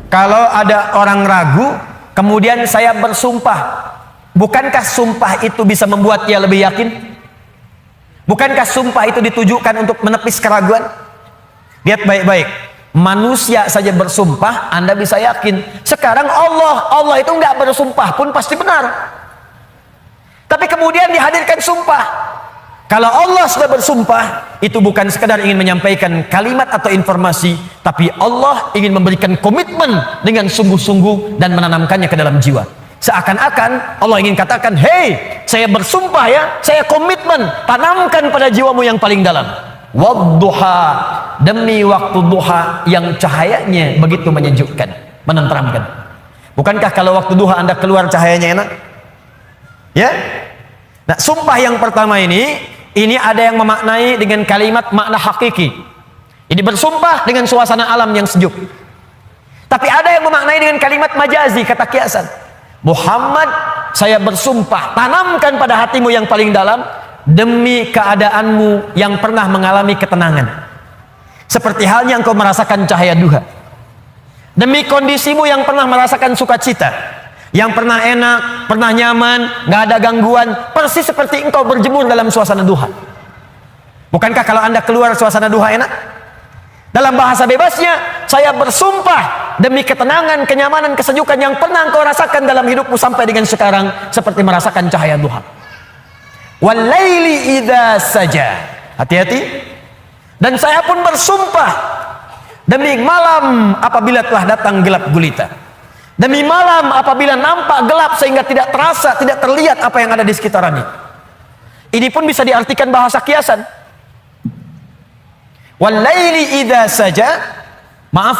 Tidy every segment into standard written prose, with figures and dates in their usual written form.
Kalau ada orang ragu, kemudian saya bersumpah, bukankah sumpah itu bisa membuat dia lebih yakin? Bukankah sumpah itu ditujukan untuk menepis keraguan? Lihat baik-baik, manusia saja bersumpah, Anda bisa yakin. Sekarang Allah itu nggak bersumpah pun pasti benar. Tapi kemudian dihadirkan sumpah. Kalau Allah sudah bersumpah, itu bukan sekedar ingin menyampaikan kalimat atau informasi, tapi Allah ingin memberikan komitmen dengan sungguh-sungguh dan menanamkannya ke dalam jiwa. Seakan-akan Allah ingin katakan, hei, saya bersumpah ya, saya komitmen, tanamkan pada jiwamu yang paling dalam. Wadduha, demi waktu duha yang cahayanya begitu menyejukkan, menenteramkan. Bukankah kalau waktu duha Anda keluar cahayanya enak? Ya? Nah, sumpah yang pertama ini ada yang memaknai dengan kalimat makna hakiki. Ini bersumpah dengan suasana alam yang sejuk. Tapi ada yang memaknai dengan kalimat majazi, kata kiasan. Muhammad, saya bersumpah, tanamkan pada hatimu yang paling dalam, demi keadaanmu yang pernah mengalami ketenangan. Seperti halnya engkau merasakan cahaya duha. Demi kondisimu yang pernah merasakan sukacita, yang pernah enak, pernah nyaman, nggak ada gangguan, persis seperti engkau berjemur dalam suasana duha. Bukankah kalau Anda keluar suasana duha enak? Dalam bahasa bebasnya, saya bersumpah demi ketenangan, kenyamanan, kesejukan yang pernah engkau rasakan dalam hidupmu sampai dengan sekarang, seperti merasakan cahaya duha. Walaili idza saja, hati-hati. Dan saya pun bersumpah demi malam apabila telah datang gelap gulita, demi malam apabila nampak gelap sehingga tidak terasa, tidak terlihat apa yang ada di sekitarannya. Ini pun bisa diartikan bahasa kiasan. Walaili idza saja, maaf,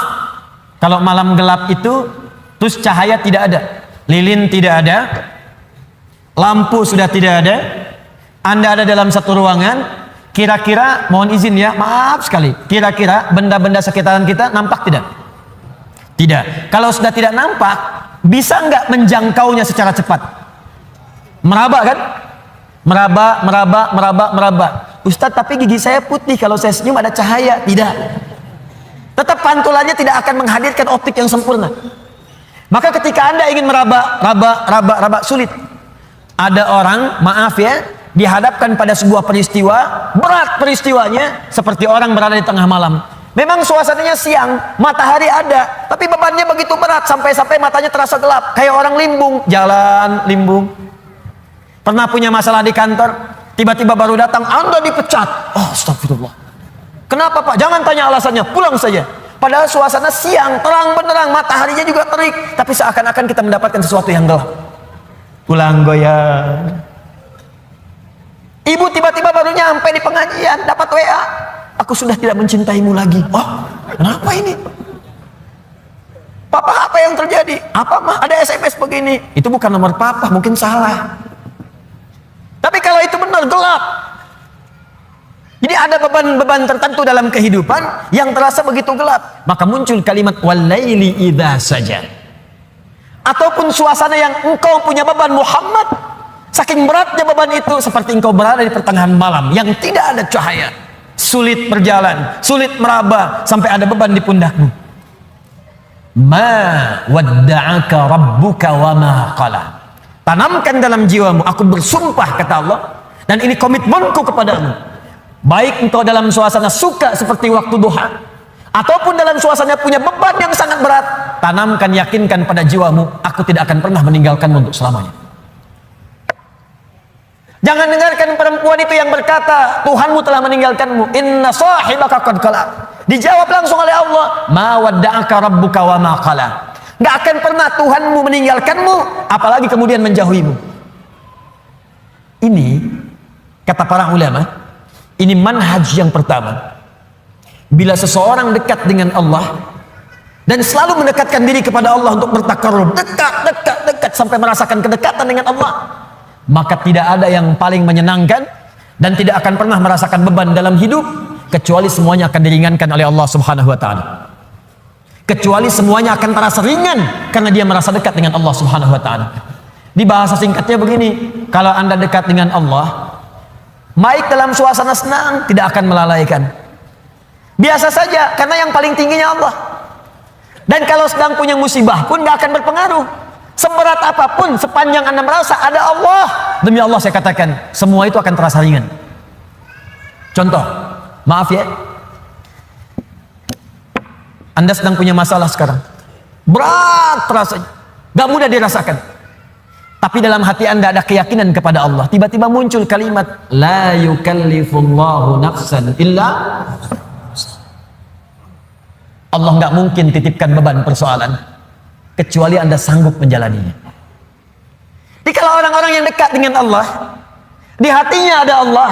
kalau malam gelap itu terus cahaya tidak ada, lilin tidak ada, lampu sudah tidak ada, Anda ada dalam satu ruangan, kira-kira, mohon izin ya, maaf sekali, kira-kira benda-benda sekitaran kita nampak tidak? Tidak. Kalau sudah tidak nampak, bisa nggak menjangkaunya secara cepat? Meraba kan? Meraba. Ustadz, tapi gigi saya putih, kalau saya senyum ada cahaya. Tidak. Tetap pantulannya tidak akan menghadirkan optik yang sempurna. Maka ketika Anda ingin meraba, sulit. Ada orang, maaf ya, dihadapkan pada sebuah peristiwa, berat peristiwanya, seperti orang berada di tengah malam. Memang suasananya siang, matahari ada, tapi bebannya begitu berat, sampai-sampai matanya terasa gelap, kayak orang limbung, jalan limbung. Pernah punya masalah di kantor, tiba-tiba baru datang, Anda dipecat. Oh, astagfirullah. Kenapa Pak? Jangan tanya alasannya, pulang saja. Padahal suasana siang, terang benderang, mataharinya juga terik, tapi seakan-akan kita mendapatkan sesuatu yang gelap. Pulang goyang. Ibu tiba-tiba baru nyampe di pengajian, dapat WA, aku sudah tidak mencintaimu lagi. Oh, kenapa ini? Papa, apa yang terjadi? Apa mah? Ada SMS begini. Itu bukan nomor papa, mungkin salah. Tapi kalau itu benar, gelap. Jadi ada beban-beban tertentu dalam kehidupan yang terasa begitu gelap. Maka muncul kalimat walaili idza saja. Ataupun suasana yang engkau punya beban, Muhammad, saking beratnya beban itu, seperti engkau berada di pertengahan malam yang tidak ada cahaya, sulit berjalan, sulit meraba, sampai ada beban di pundakmu. Ma wadda'aka rabbuka wa ma qala. Tanamkan dalam jiwamu, aku bersumpah, kata Allah, dan ini komitmenku kepadamu. Baik engkau dalam suasana suka seperti waktu duha, ataupun dalam suasana punya beban yang sangat berat, tanamkan, yakinkan pada jiwamu, aku tidak akan pernah meninggalkanmu untuk selamanya. Jangan dengarkan perempuan itu yang berkata, Tuhanmu telah meninggalkanmu. Inna sahibaka qad qala. Dijawab langsung oleh Allah, ma wadda'aka rabbuka wa ma qala. Gak akan pernah Tuhanmu meninggalkanmu, apalagi kemudian menjauhimu. Ini, kata para ulama, ini manhaj yang pertama. Bila seseorang dekat dengan Allah dan selalu mendekatkan diri kepada Allah untuk bertakarrub, dekat sampai merasakan kedekatan dengan Allah, maka tidak ada yang paling menyenangkan dan tidak akan pernah merasakan beban dalam hidup, kecuali semuanya akan diringankan oleh Allah Subhanahu wa taala. Kecuali semuanya akan terasa ringan karena dia merasa dekat dengan Allah Subhanahu wa taala. Di bahasa singkatnya begini, kalau Anda dekat dengan Allah, baik dalam suasana senang, tidak akan melalaikan. Biasa saja, karena yang paling tingginya Allah. Dan kalau sedang punya musibah pun gak akan berpengaruh. Seberat apapun, sepanjang Anda merasa ada Allah, demi Allah saya katakan, semua itu akan terasa ringan. Contoh, maaf ya, Anda sedang punya masalah sekarang, berat terasa, gak mudah dirasakan. Tapi dalam hati Anda ada keyakinan kepada Allah. Tiba-tiba muncul kalimat, la yukallifullahu nafsan illa. Allah nggak mungkin titipkan beban persoalan kecuali Anda sanggup menjalaninya. Jadi kalau orang-orang yang dekat dengan Allah, di hatinya ada Allah,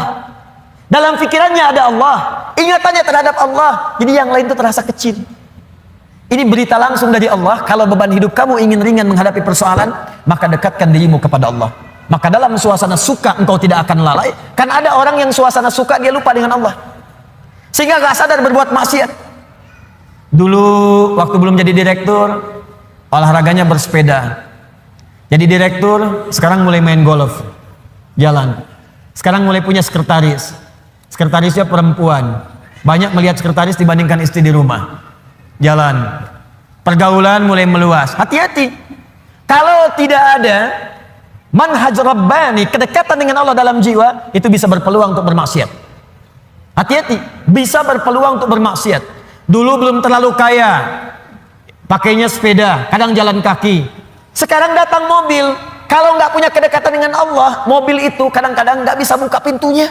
dalam pikirannya ada Allah, ingatannya terhadap Allah, jadi yang lain itu terasa kecil. Ini berita langsung dari Allah. Kalau beban hidup kamu ingin ringan menghadapi persoalan, maka dekatkan dirimu kepada Allah. Maka dalam suasana suka engkau tidak akan lalai. Kan ada orang yang suasana suka dia lupa dengan Allah, sehingga gak sadar berbuat maksiat. Dulu waktu belum jadi direktur, olahraganya bersepeda. Jadi direktur, sekarang mulai main golf, jalan. Sekarang mulai punya sekretaris. Sekretarisnya perempuan. Banyak melihat sekretaris dibandingkan istri di rumah. Jalan. Pergaulan mulai meluas. Hati-hati. Kalau tidak ada manhaj rabbani, kedekatan dengan Allah dalam jiwa, itu bisa berpeluang untuk bermaksiat. Hati-hati, bisa berpeluang untuk bermaksiat. Dulu belum terlalu kaya, pakainya sepeda, kadang jalan kaki. Sekarang datang mobil, kalau nggak punya kedekatan dengan Allah, mobil itu kadang-kadang nggak bisa buka pintunya.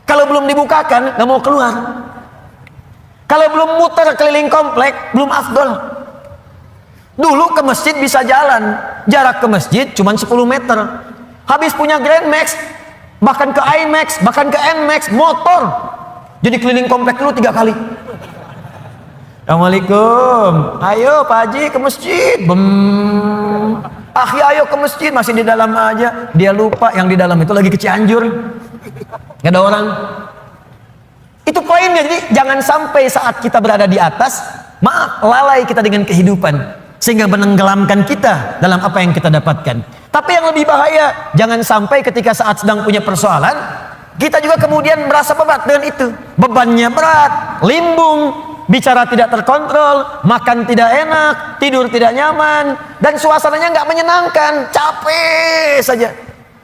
Kalau belum dibukakan, nggak mau keluar. Kalau belum muter keliling komplek, belum afdol. Dulu ke masjid bisa jalan, jarak ke masjid cuma 10 meter. Habis punya Grand Max, bahkan ke IMAX, bahkan ke NMAX, motor. Jadi keliling komplek dulu 3 kali. Assalamualaikum. Ayo Pak Haji ke masjid. Ayo ke masjid, masih di dalam aja. Dia lupa yang di dalam itu lagi ke Cianjur. Gak ada orang. Itu poinnya. Jadi jangan sampai saat kita berada di atas, maaf, lalai kita dengan kehidupan, sehingga menenggelamkan kita dalam apa yang kita dapatkan. Tapi yang lebih bahaya, jangan sampai ketika saat sedang punya persoalan, kita juga kemudian merasa berat dengan itu. Bebannya berat, limbung, bicara tidak terkontrol, makan tidak enak, tidur tidak nyaman, dan suasananya nggak menyenangkan, capek saja.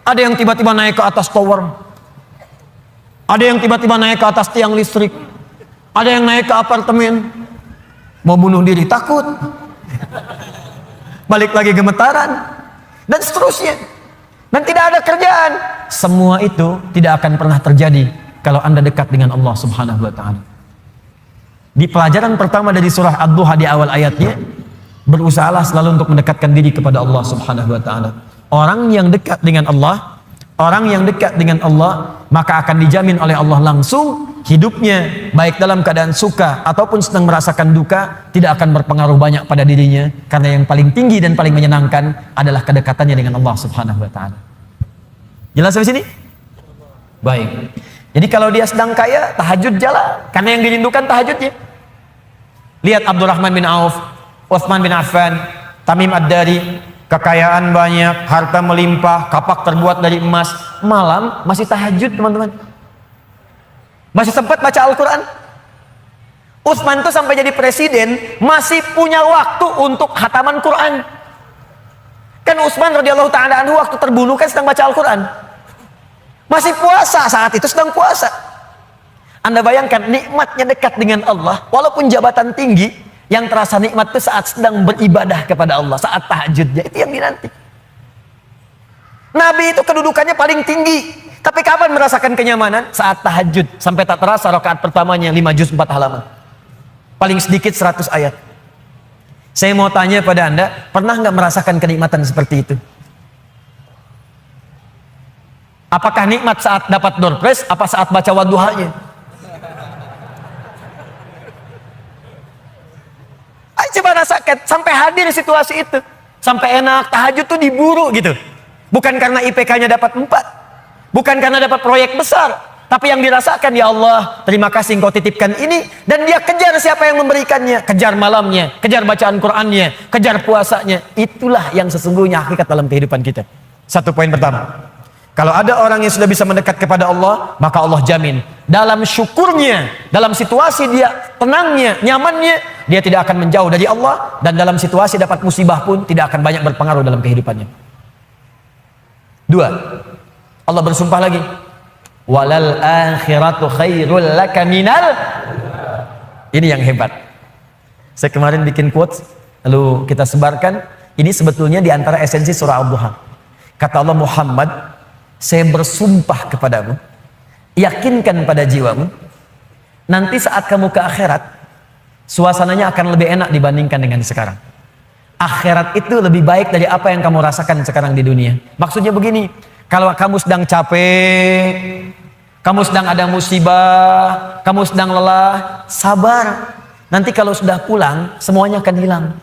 Ada yang tiba-tiba naik ke atas tower, ada yang tiba-tiba naik ke atas tiang listrik, ada yang naik ke apartemen, mau bunuh diri takut, balik lagi gemetaran, dan seterusnya. Dan tidak ada kerjaan. Semua itu tidak akan pernah terjadi kalau Anda dekat dengan Allah Subhanahu wa ta'ala. Di pelajaran pertama dari surah Ad-Duha di awal ayatnya, berusahalah selalu untuk mendekatkan diri kepada Allah Subhanahu wa ta'ala. Orang yang dekat dengan Allah, orang yang dekat dengan Allah, maka akan dijamin oleh Allah langsung hidupnya, baik dalam keadaan suka ataupun sedang merasakan duka, tidak akan berpengaruh banyak pada dirinya, karena yang paling tinggi dan paling menyenangkan adalah kedekatannya dengan Allah Subhanahu wa ta'ala. Jelas sampai sini? Baik. Jadi kalau dia sedang kaya, tahajud jalan, karena yang dirindukan tahajudnya. Lihat Abdurrahman bin Auf, Utsman bin Affan, Tamim Ad-Dari, kekayaan banyak, harta melimpah, kapak terbuat dari emas, malam masih tahajud, teman-teman. Masih sempat baca Al-Quran. Utsman tuh sampai jadi presiden masih punya waktu untuk khataman Quran. Kan Utsman radhiyallahu ta'ala anhu waktu terbunuh kan sedang baca Al-Quran. Masih puasa, saat itu sedang puasa. Anda bayangkan nikmatnya dekat dengan Allah, walaupun jabatan tinggi, yang terasa nikmat itu saat sedang beribadah kepada Allah, saat tahajudnya, itu yang dinanti. Nabi itu kedudukannya paling tinggi. Tapi kapan merasakan kenyamanan? Saat tahajud, sampai tak terasa rakaat pertamanya 5 juz 4 halaman. Paling sedikit 100 ayat. Saya mau tanya pada Anda, pernah nggak merasakan kenikmatan seperti itu? Apakah nikmat saat dapat door prize, apa saat baca wadduhanya? Ayo coba rasakan, sampai hadir di situasi itu. Sampai enak, tahajud tuh diburu gitu. Bukan karena IPK-nya dapat 4. Bukan karena dapat proyek besar, tapi yang dirasakan, ya Allah, terima kasih Engkau titipkan ini, dan dia kejar siapa yang memberikannya, kejar malamnya, kejar bacaan Qur'annya, kejar puasanya. Itulah yang sesungguhnya hakikat dalam kehidupan kita. Satu poin pertama. Kalau ada orang yang sudah bisa mendekat kepada Allah, maka Allah jamin dalam syukurnya, dalam situasi dia tenangnya, nyamannya, dia tidak akan menjauh dari Allah, dan dalam situasi dapat musibah pun tidak akan banyak berpengaruh dalam kehidupannya. Dua, Allah bersumpah lagi, walal akhiratu khairul laka minal. Ini yang hebat. Saya kemarin bikin quotes, lalu kita sebarkan. Ini sebetulnya di antara esensi surah Ad-Duha. Kata Allah, Muhammad, saya bersumpah kepadamu, yakinkan pada jiwamu, nanti saat kamu ke akhirat, suasananya akan lebih enak dibandingkan dengan sekarang. Akhirat itu lebih baik dari apa yang kamu rasakan sekarang di dunia. Maksudnya begini, kalau kamu sedang capek, kamu sedang ada musibah, kamu sedang lelah, sabar. Nanti kalau sudah pulang, semuanya akan hilang.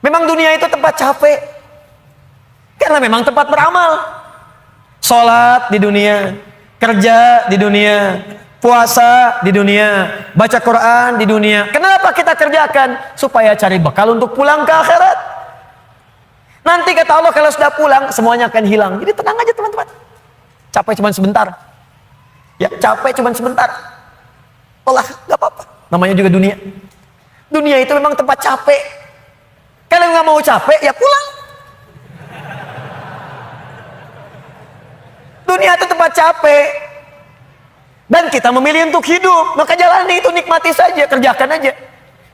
Memang dunia itu tempat capek, karena memang tempat beramal. Sholat di dunia, kerja di dunia, puasa di dunia, baca Quran di dunia. Kenapa kita kerjakan? Supaya cari bekal untuk pulang ke akhirat. Nanti kata Allah, kalau sudah pulang semuanya akan hilang. Jadi tenang aja teman-teman. Capek cuma sebentar. Ya, capek cuma sebentar. Olah, gak apa-apa. Namanya juga dunia. Dunia itu memang tempat capek. Kalau nggak mau capek, ya pulang. Dunia itu tempat capek, dan kita memilih untuk hidup, maka jalani itu, nikmati saja, kerjakan aja.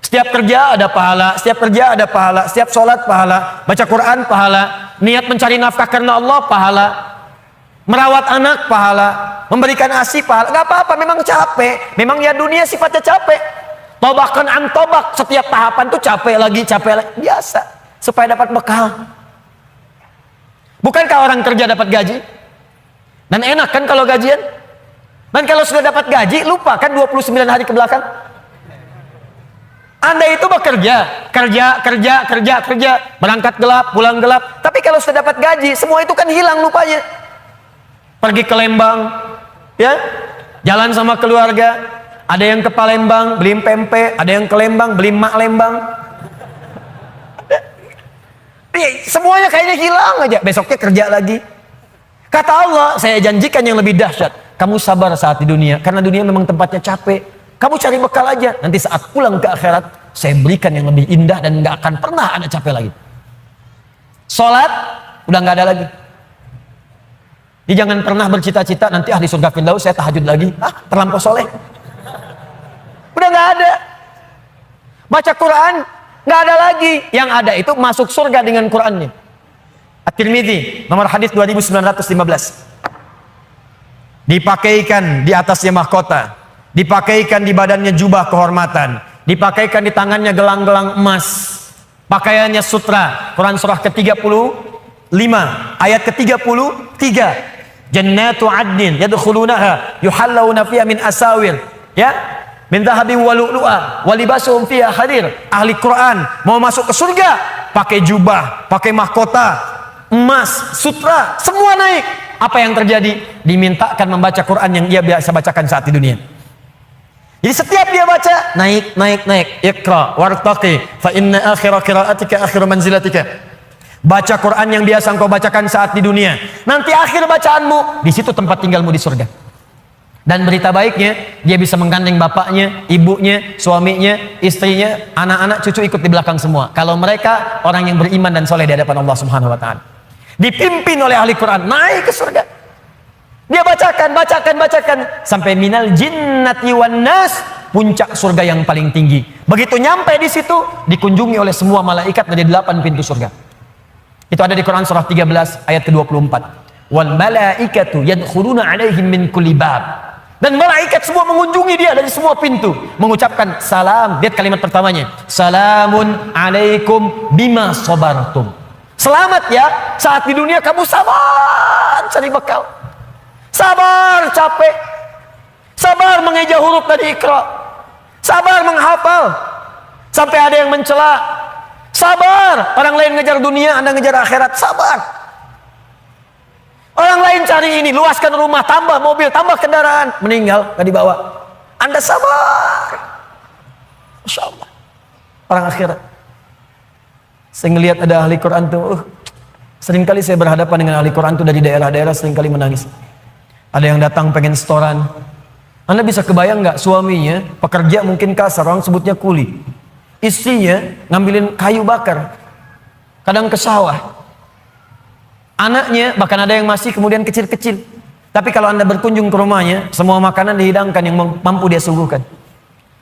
Setiap kerja ada pahala, setiap kerja ada pahala, setiap sholat pahala, baca Quran pahala, niat mencari nafkah karena Allah pahala, merawat anak pahala, memberikan ASI pahala. Gak apa-apa, memang capek, memang ya dunia sifatnya capek. Tobakan an tobak, setiap tahapan tuh capek lagi, biasa, supaya dapat bekal. Bukankah orang kerja dapat gaji? Dan enak kan kalau gajian? Dan kalau sudah dapat gaji, lupa kan 29 hari ke belakang? Anda itu bekerja, kerja, berangkat gelap, pulang gelap. Tapi kalau sudah dapat gaji, semua itu kan hilang lupanya. Pergi ke Lembang, ya, jalan sama keluarga. Ada yang ke Palembang, beli pempek. Ada yang ke Lembang, beli mak Lembang. Semuanya kayaknya hilang aja. Besoknya kerja lagi. Kata Allah, saya janjikan yang lebih dahsyat. Kamu sabar saat di dunia, karena dunia memang tempatnya capek. Kamu cari bekal aja. Nanti saat pulang ke akhirat, saya berikan yang lebih indah dan nggak akan pernah ada capek lagi. Sholat udah nggak ada lagi. Jadi jangan pernah bercita-cita nanti di surga Firdaus saya tahajud lagi. Terlampau soleh. Udah nggak ada. Baca Quran nggak ada lagi. Yang ada itu masuk surga dengan Qurannya. At-Tirmidzi nomor hadis 2915. Dipakaikan di atasnya mahkota, dipakaikan di badannya jubah kehormatan, dipakaikan di tangannya gelang-gelang emas, pakaiannya sutra. Quran surah ke-35 ayat ke-33. Jannatu adnin yadkhulunaha yuhallawna fiha min asawir, ya, min dhahabin wa lu'lu'a wa libasuhum fiha harir. Ahli Quran mau masuk ke surga pakai jubah, pakai mahkota emas, sutra, semua naik. Apa yang terjadi? Dimintakan membaca Quran yang ia biasa bacakan saat di dunia. Jadi setiap dia baca, naik. Iqra wartaqi fa inna akhira qiraatika akhiru manzilatika. Baca Quran yang biasa engkau bacakan saat di dunia. Nanti akhir bacaanmu, di situ tempat tinggalmu di surga. Dan berita baiknya, dia bisa menggandeng bapaknya, ibunya, suaminya, istrinya, anak-anak, cucu ikut di belakang semua. Kalau mereka orang yang beriman dan soleh di hadapan Allah Subhanahu wa Ta'ala. Dipimpin oleh ahli Quran, naik ke surga. Dia bacakan sampai minal jinnati wan nas, puncak surga yang paling tinggi. Begitu nyampe di situ, dikunjungi oleh semua malaikat dari 8 pintu surga. Itu ada di Quran surah 13 ayat ke-24. Wal malaikatu yadkhuluna alaihim min kulli bab. Dan malaikat semua mengunjungi dia dari semua pintu, mengucapkan salam. Lihat kalimat pertamanya, salamun alaikum bima sabartum. Selamat ya, saat di dunia kamu sabar cari bekal, sabar capek, sabar mengeja huruf dari Iqra, sabar menghafal sampai ada yang mencela, sabar orang lain ngejar dunia, Anda ngejar akhirat, sabar. Orang lain cari ini, luaskan rumah, tambah mobil, tambah kendaraan, meninggal gak dibawa, Anda sabar. Masya Allah, orang akhirat. Saya ngelihat ada ahli Quran tuh, Seringkali saya berhadapan dengan ahli Quran itu dari daerah-daerah, seringkali menangis. Ada yang datang pengen setoran. Anda bisa kebayang nggak, suaminya pekerja mungkin kasar, orang sebutnya kuli. Istrinya ngambilin kayu bakar, kadang ke sawah. Anaknya bahkan ada yang masih kemudian kecil-kecil. Tapi kalau Anda berkunjung ke rumahnya, semua makanan dihidangkan yang mampu dia suguhkan.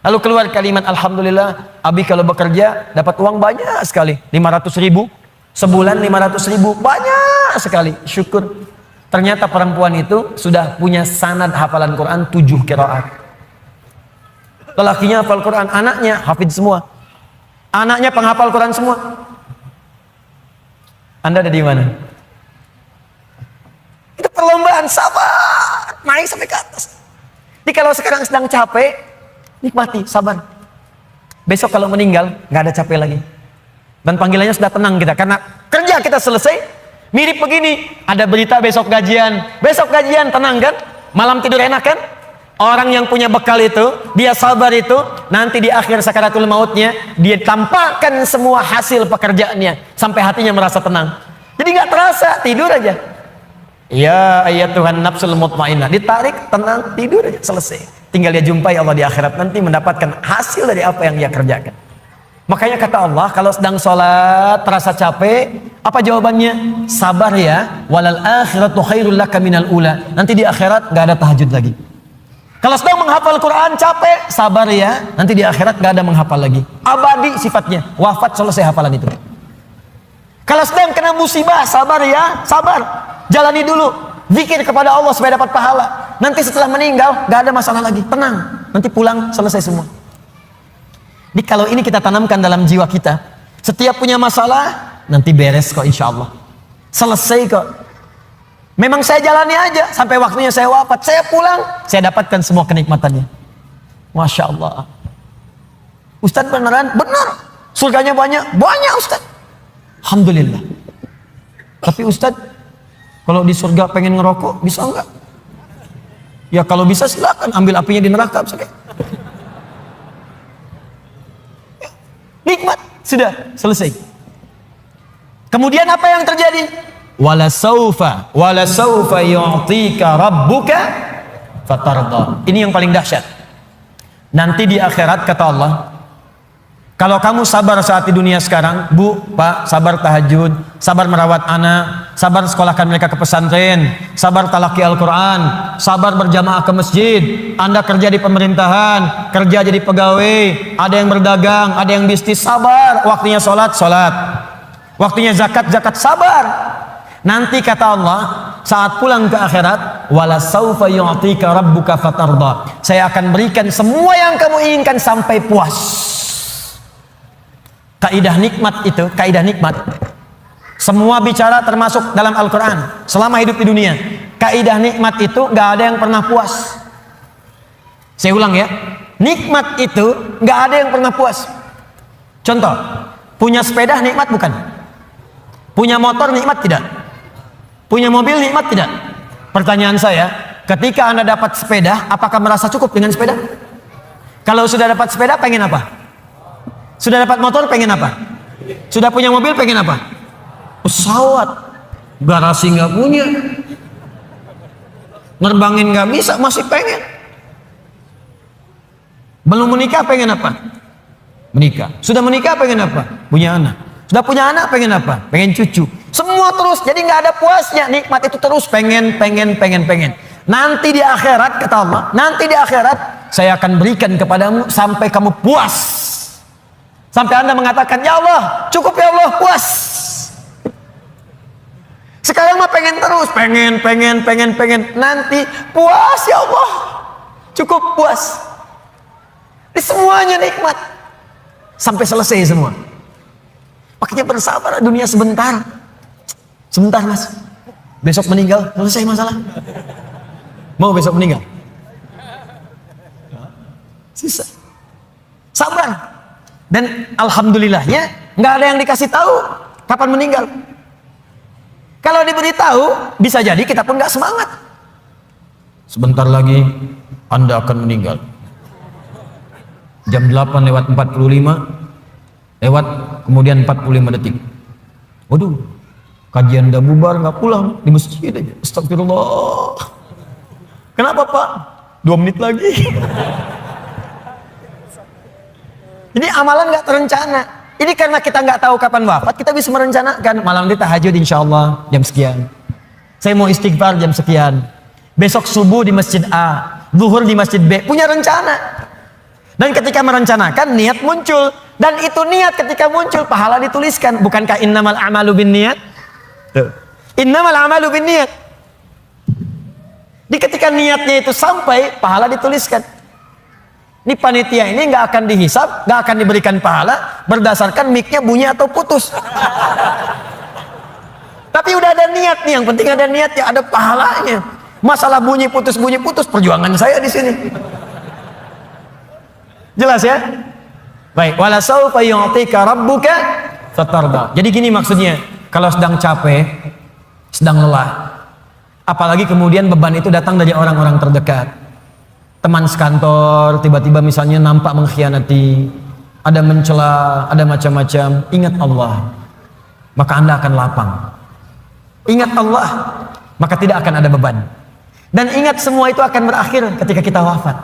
Lalu keluar kalimat, alhamdulillah, Abi kalau bekerja dapat uang banyak sekali, 500.000 sebulan, 500.000 banyak sekali, syukur. Ternyata perempuan itu sudah punya sanad hafalan Quran 7 qiraat. Lelakinya hafal Quran, anaknya hafidz semua. Anaknya penghafal Quran semua. Anda ada di mana? Itu perlombaan, sabar, naik sampai ke atas. Jadi kalau sekarang sedang capek, nikmati, sabar. Besok kalau meninggal, nggak ada capek lagi. Dan panggilannya sudah tenang kita, karena kerja kita selesai. Mirip begini, ada berita besok gajian, tenang kan? Malam tidur enak kan? Orang yang punya bekal itu, dia sabar itu, nanti di akhir sakaratul mautnya, dia tampakkan semua hasil pekerjaannya, sampai hatinya merasa tenang. Jadi nggak terasa, tidur aja. Ya ayat Tuhan nafsul mutmainnah, ditarik, tenang, tidur aja, selesai. Tinggal dia jumpai Allah di akhirat nanti, mendapatkan hasil dari apa yang dia kerjakan. Makanya kata Allah, kalau sedang sholat terasa capek, apa jawabannya? Sabar ya, walal akhiratu khairul laka minal ula. Nanti di akhirat gak ada tahajud lagi. Kalau sedang menghafal Quran capek, sabar ya, nanti di akhirat gak ada menghafal lagi. Abadi sifatnya, wafat selesai hafalan itu. Kalau sedang kena musibah, sabar ya, sabar. Jalani dulu, zikir kepada Allah supaya dapat pahala. Nanti setelah meninggal gak ada masalah lagi, tenang. Nanti pulang selesai semua. Jadi kalau ini kita tanamkan dalam jiwa kita, setiap punya masalah, nanti beres kok insya Allah. Selesai kok. Memang saya jalani aja, sampai waktunya saya wafat, saya pulang, saya dapatkan semua kenikmatannya. Masya Allah. Ustadz beneran? Benar. Surganya banyak? Banyak Ustadz. Alhamdulillah. Tapi Ustadz, kalau di surga pengen ngerokok, bisa enggak? Ya kalau bisa silakan, ambil apinya di neraka. Nikmat, sudah selesai. Kemudian apa yang terjadi? Wala saufa yu'tika rabbuka fatarda. Ini yang paling dahsyat. Nanti di akhirat kata Allah, kalau kamu sabar saat di dunia sekarang, Bu, Pak, sabar tahajud, sabar merawat anak, sabar sekolahkan mereka ke pesantren, sabar talaki Al-Quran, sabar berjamaah ke masjid, Anda kerja di pemerintahan, kerja jadi pegawai, ada yang berdagang, ada yang bisnis, sabar, waktunya sholat, waktunya zakat, sabar. Nanti kata Allah, saat pulang ke akhirat, wala saufa yu'tika rabbuka fatarda. Saya akan berikan semua yang kamu inginkan sampai puas. Kaidah nikmat itu, kaidah nikmat. Semua bicara termasuk dalam Al-Quran. Selama hidup di dunia, kaidah nikmat itu gak ada yang pernah puas. Saya ulang ya, nikmat itu gak ada yang pernah puas. Contoh, punya sepeda nikmat bukan? Punya motor nikmat tidak? Punya mobil nikmat tidak? Pertanyaan saya, ketika Anda dapat sepeda, apakah merasa cukup dengan sepeda? Kalau sudah dapat sepeda, pengen apa? Sudah dapat motor, pengen apa? Sudah punya mobil, pengen apa? Pesawat. Garasi nggak punya, nerbangin nggak bisa, masih pengen. Belum menikah, pengen apa? Menikah. Sudah menikah, pengen apa? Punya anak. Sudah punya anak, pengen apa? Pengen cucu. Semua terus, jadi nggak ada puasnya. Nikmat itu terus pengen. Nanti di akhirat, kata Allah, nanti di akhirat saya akan berikan kepadamu sampai kamu puas. Sampai Anda mengatakan, ya Allah, cukup ya Allah, puas. Sekarang mah pengen terus, pengen. Nanti puas ya Allah, cukup puas. Ini semuanya nikmat. Sampai selesai semua. Makanya bersabar, dunia sebentar. Sebentar mas, besok meninggal, selesai masalah. Mau besok meninggal? Sisa. Sabar. Dan alhamdulillahnya nggak ada yang dikasih tahu kapan meninggal. Kalau diberitahu, bisa jadi kita pun nggak semangat. Sebentar lagi Anda akan meninggal. Jam 8:45 lewat kemudian 45 detik. Waduh, Kajian udah bubar, nggak pulang, di masjid aja. Astagfirullah. Kenapa Pak? 2 menit lagi. Ini amalan nggak terencana. Ini karena kita nggak tahu kapan wafat, kita bisa merencanakan. Malam ini tahajud insya Allah jam sekian. Saya mau istighfar jam sekian. Besok subuh di masjid A, zuhur di masjid B. Punya rencana. Dan ketika merencanakan, niat muncul. Dan itu niat ketika muncul, pahala dituliskan. Bukankah innamal a'malu binniyat? Innamal a'malu binniyat. Di ketika niatnya itu sampai, pahala dituliskan. Ini panitia ini nggak akan dihisap, nggak akan diberikan pahala berdasarkan mic-nya bunyi atau putus. Tapi udah ada niat nih, yang penting ada niatnya, ada pahalanya. Masalah bunyi putus perjuangan saya di sini. Jelas ya? Baik, wala saufa yu'tika rabbuka fatarda. Jadi gini maksudnya, kalau sedang capek, sedang lelah, apalagi kemudian beban itu datang dari orang-orang terdekat. Teman sekantor tiba-tiba misalnya nampak mengkhianati, ada mencela, ada macam-macam. Ingat Allah, maka Anda akan lapang. Ingat Allah, maka tidak akan ada beban. Dan ingat semua itu akan berakhir ketika kita wafat.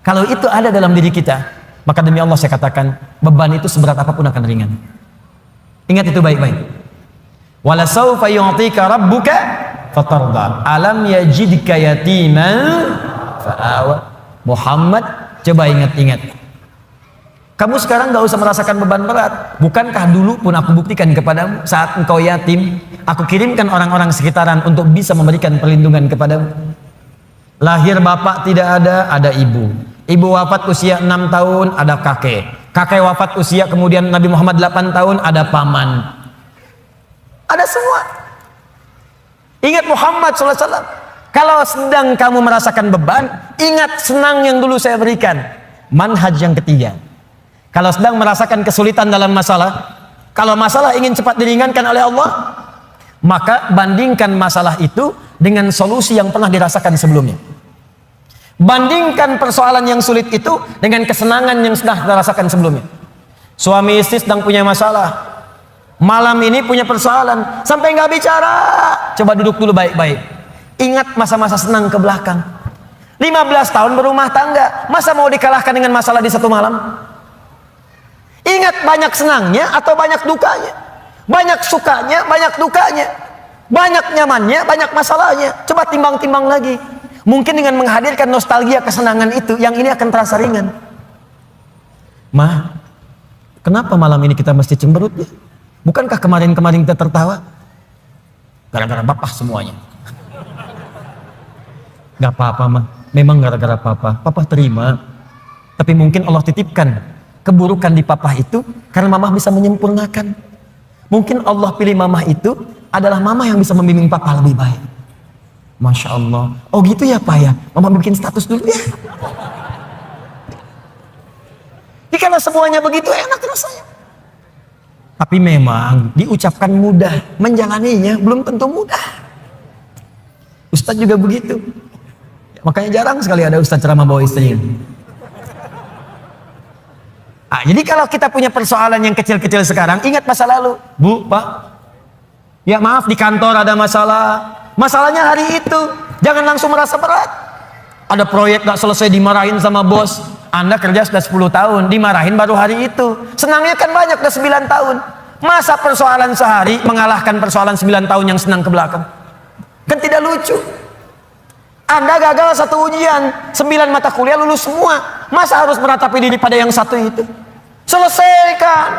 Kalau itu ada dalam diri kita, maka demi Allah saya katakan, beban itu seberat apapun akan ringan. Ingat itu baik-baik. Wala sawfa yu'tika rabbuka fatarda. Alam yajidka yatiman fa'awa. Muhammad, coba ingat-ingat. Kamu sekarang gak usah merasakan beban berat. Bukankah dulu pun aku buktikan kepadamu, saat engkau yatim, aku kirimkan orang-orang sekitaran untuk bisa memberikan perlindungan kepadamu. Lahir bapak tidak ada ibu. Ibu wafat usia 6 tahun, ada kakek. Kakek wafat usia kemudian Nabi Muhammad 8 tahun, ada paman. Ada semua. Ingat Muhammad SAW. Kalau sedang kamu merasakan beban, ingat senang yang dulu saya berikan. Manhaj yang ketiga. Kalau sedang merasakan kesulitan dalam masalah, kalau masalah ingin cepat diringankan oleh Allah, maka bandingkan masalah itu dengan solusi yang pernah dirasakan sebelumnya. Bandingkan persoalan yang sulit itu dengan kesenangan yang sudah dirasakan sebelumnya. Suami istri sedang punya masalah, malam ini punya persoalan, sampai nggak bicara. Coba duduk dulu baik-baik. Ingat masa-masa senang ke belakang. 15 tahun berumah tangga, masa mau dikalahkan dengan masalah di satu malam? Ingat banyak senangnya atau banyak dukanya, banyak sukanya, banyak dukanya, banyak nyamannya, banyak masalahnya. Coba timbang-timbang lagi. Mungkin dengan menghadirkan nostalgia kesenangan itu, yang ini akan terasa ringan. Ma, kenapa malam ini kita mesti cemberut ya? Bukankah kemarin-kemarin kita tertawa? Gara-gara bapak semuanya. Gak apa-apa mah, memang gara-gara papa terima. Tapi mungkin Allah titipkan keburukan di papa itu karena mamah bisa menyempurnakan. Mungkin Allah pilih mamah itu adalah mamah yang bisa membimbing papa lebih baik. Masya Allah. Oh gitu ya Pak ya, mama bikin status dulu ya. Jadi kalau semuanya begitu enak rasanya. Tapi memang diucapkan mudah, menjalaninya belum tentu mudah. Ustadz juga begitu. Makanya jarang sekali ada ustadz ceramah bawa istrinya. Jadi kalau kita punya persoalan yang kecil-kecil sekarang, ingat masa lalu. Bu, Pak, ya maaf di kantor ada masalah. Masalahnya hari itu, jangan langsung merasa berat. Ada proyek gak selesai dimarahin sama bos. Anda kerja sudah 10 tahun, dimarahin baru hari itu. Senangnya kan banyak, udah 9 tahun. Masa persoalan sehari mengalahkan persoalan 9 tahun yang senang ke belakang? Kan tidak lucu. Anda gagal satu ujian, 9 mata kuliah lulus semua. Masa harus meratapi diri pada yang satu itu? Selesaikan.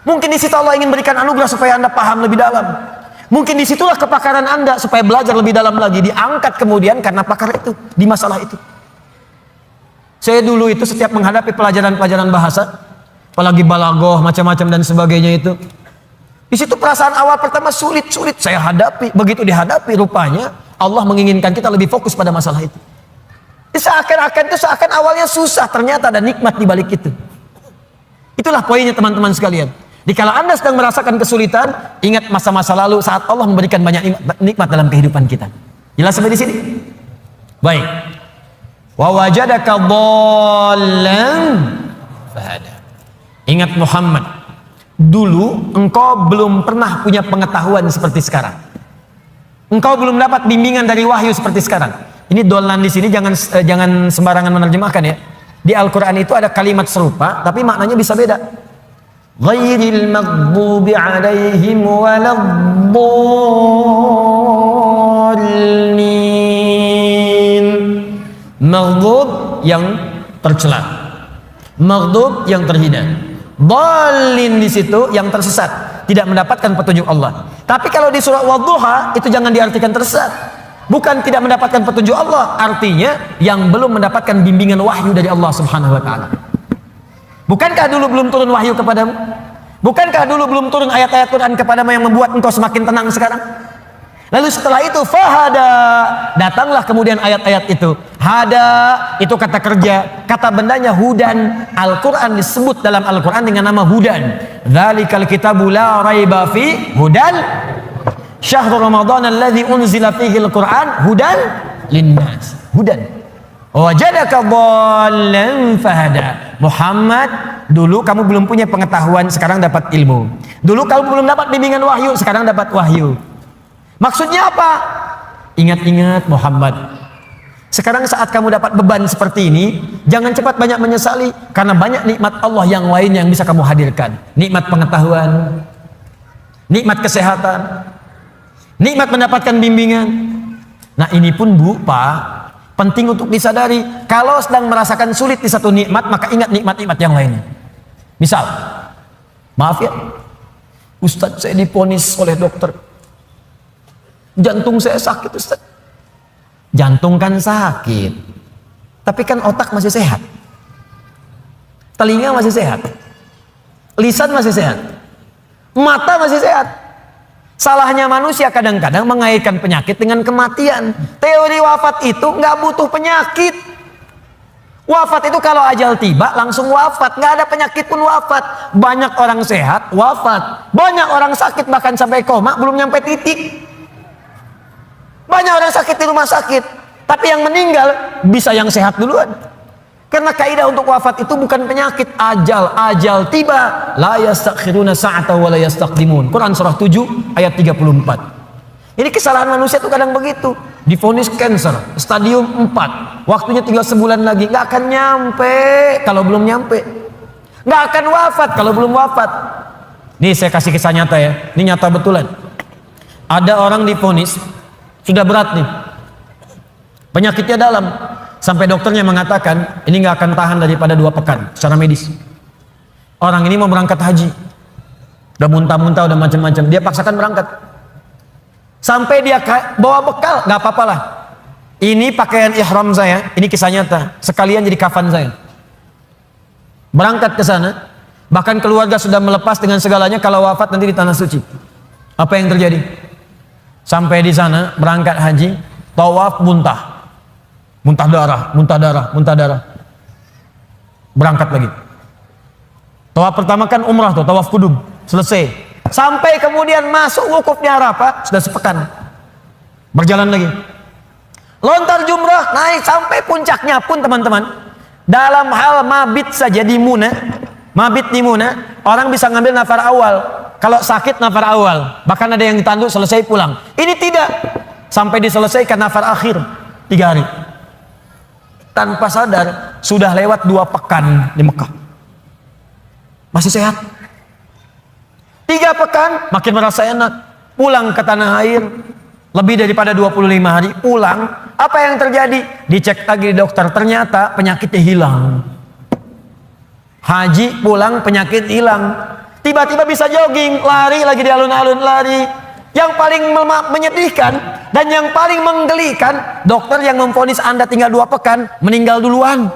Mungkin di situ Allah ingin berikan anugerah supaya Anda paham lebih dalam. Mungkin disitulah kepakaran Anda supaya belajar lebih dalam lagi. Diangkat kemudian karena pakar itu, di masalah itu. Saya dulu itu setiap menghadapi pelajaran-pelajaran bahasa, apalagi balaghah, macam-macam dan sebagainya itu. Di situ perasaan awal pertama sulit saya hadapi. Begitu dihadapi rupanya Allah menginginkan kita lebih fokus pada masalah itu. Seakan awalnya susah, ternyata ada nikmat di balik itu. Itulah poinnya teman-teman sekalian. Jadi kalau Anda sedang merasakan kesulitan, ingat masa-masa lalu saat Allah memberikan banyak nikmat dalam kehidupan kita. Jelas sampai di sini? Baik. Wa wajadaka dhallan fahada. Ingat Muhammad, dulu engkau belum pernah punya pengetahuan seperti sekarang. Engkau belum dapat bimbingan dari wahyu seperti sekarang. Ini dolan di sini jangan sembarangan menerjemahkan ya. Di Al-Qur'an itu ada kalimat serupa tapi maknanya bisa beda. Ghairil maghdubi 'alaihim waladdallin. Maghdub yang tercela. Maghdub yang terhina. Dhalin di situ yang tersesat, tidak mendapatkan petunjuk Allah. Tapi kalau di surah Wadduha itu jangan diartikan tersesat. Bukan tidak mendapatkan petunjuk Allah, artinya yang belum mendapatkan bimbingan wahyu dari Allah Subhanahu wa taala. Bukankah dulu belum turun wahyu kepadamu? Bukankah dulu belum turun ayat-ayat Quran kepadamu yang membuat engkau semakin tenang sekarang? Lalu setelah itu fahada, datanglah kemudian ayat-ayat itu. Hada itu kata kerja, kata bendanya hudan. Al-Quran disebut dalam Al-Quran dengan nama hudan. Dzalikal kitabu la raiba fi hudan syahrul ramadhan alladzi unzila fihi al-Quran hudan linnas. Hudan. Wajadaka dhallan fahada. Muhammad, dulu kamu belum punya pengetahuan, sekarang dapat ilmu. Dulu kamu belum dapat bimbingan wahyu, sekarang dapat wahyu. Maksudnya apa? Ingat-ingat Muhammad. Sekarang saat kamu dapat beban seperti ini, jangan cepat banyak menyesali, karena banyak nikmat Allah yang lain yang bisa kamu hadirkan. Nikmat pengetahuan, nikmat kesehatan, nikmat mendapatkan bimbingan. Nah ini pun Bu, Pak, penting untuk disadari. Kalau sedang merasakan sulit di satu nikmat, maka ingat nikmat-nikmat yang lainnya. Misal, maaf ya, Ustadz saya diponis oleh dokter, jantung saya sakit Ustaz. Jantung kan sakit, tapi kan otak masih sehat, telinga masih sehat, lisan masih sehat, mata masih sehat. Salahnya manusia kadang-kadang mengaitkan penyakit dengan kematian. Teori wafat itu nggak butuh penyakit. Wafat itu kalau ajal tiba langsung wafat, nggak ada penyakit pun wafat. Banyak orang sehat wafat, banyak orang sakit bahkan sampai koma belum nyampe titik. Banyak orang sakit di rumah sakit, tapi yang meninggal bisa yang sehat duluan. Karena kaidah untuk wafat itu bukan penyakit, ajal tiba. La yastakhiruna sa'ata wa la yastaqdimun. Quran surah 7 ayat 34. Ini kesalahan manusia itu kadang begitu. Divonis cancer stadium 4, waktunya tinggal sebulan lagi, nggak akan nyampe kalau belum nyampe. Nggak akan wafat kalau belum wafat. Nih saya kasih kisah nyata ya, ini nyata betulan. Ada orang divonis sudah berat nih, penyakitnya dalam, sampai dokternya mengatakan ini nggak akan tahan daripada 2 pekan secara medis. Orang ini mau berangkat haji, udah muntah-muntah, udah macam-macam, dia paksakan berangkat. Sampai dia bawa bekal, nggak apa-apa lah. Ini pakaian ihram saya, ini kisah nyata, sekalian jadi kafan saya. Berangkat ke sana, bahkan keluarga sudah melepas dengan segalanya, kalau wafat nanti di tanah suci. Apa yang terjadi? Sampai di sana berangkat haji, tawaf muntah darah. Berangkat lagi. Tawaf pertama kan umrah tuh, tawaf kudum, selesai. Sampai kemudian masuk wukuf di Arafah, sudah sepekan. Berjalan lagi. Lontar jumrah, naik sampai puncaknya pun teman-teman. Dalam hal mabit saja di Muna, orang bisa ngambil nafar awal. Kalau sakit nafar awal, bahkan ada yang ditanduk selesai pulang. Ini tidak, sampai diselesaikan nafar akhir 3 hari. Tanpa sadar sudah lewat 2 pekan di Mekah, masih sehat. 3 pekan makin merasa enak, pulang ke tanah air, lebih daripada 25 hari pulang. Apa yang terjadi? Dicek lagi di dokter, ternyata penyakitnya hilang. Haji pulang penyakit hilang. Tiba-tiba bisa jogging, lari lagi di alun-alun, lari. Yang paling menyedihkan dan yang paling menggelikan, dokter yang memvonis Anda tinggal 2 pekan meninggal duluan.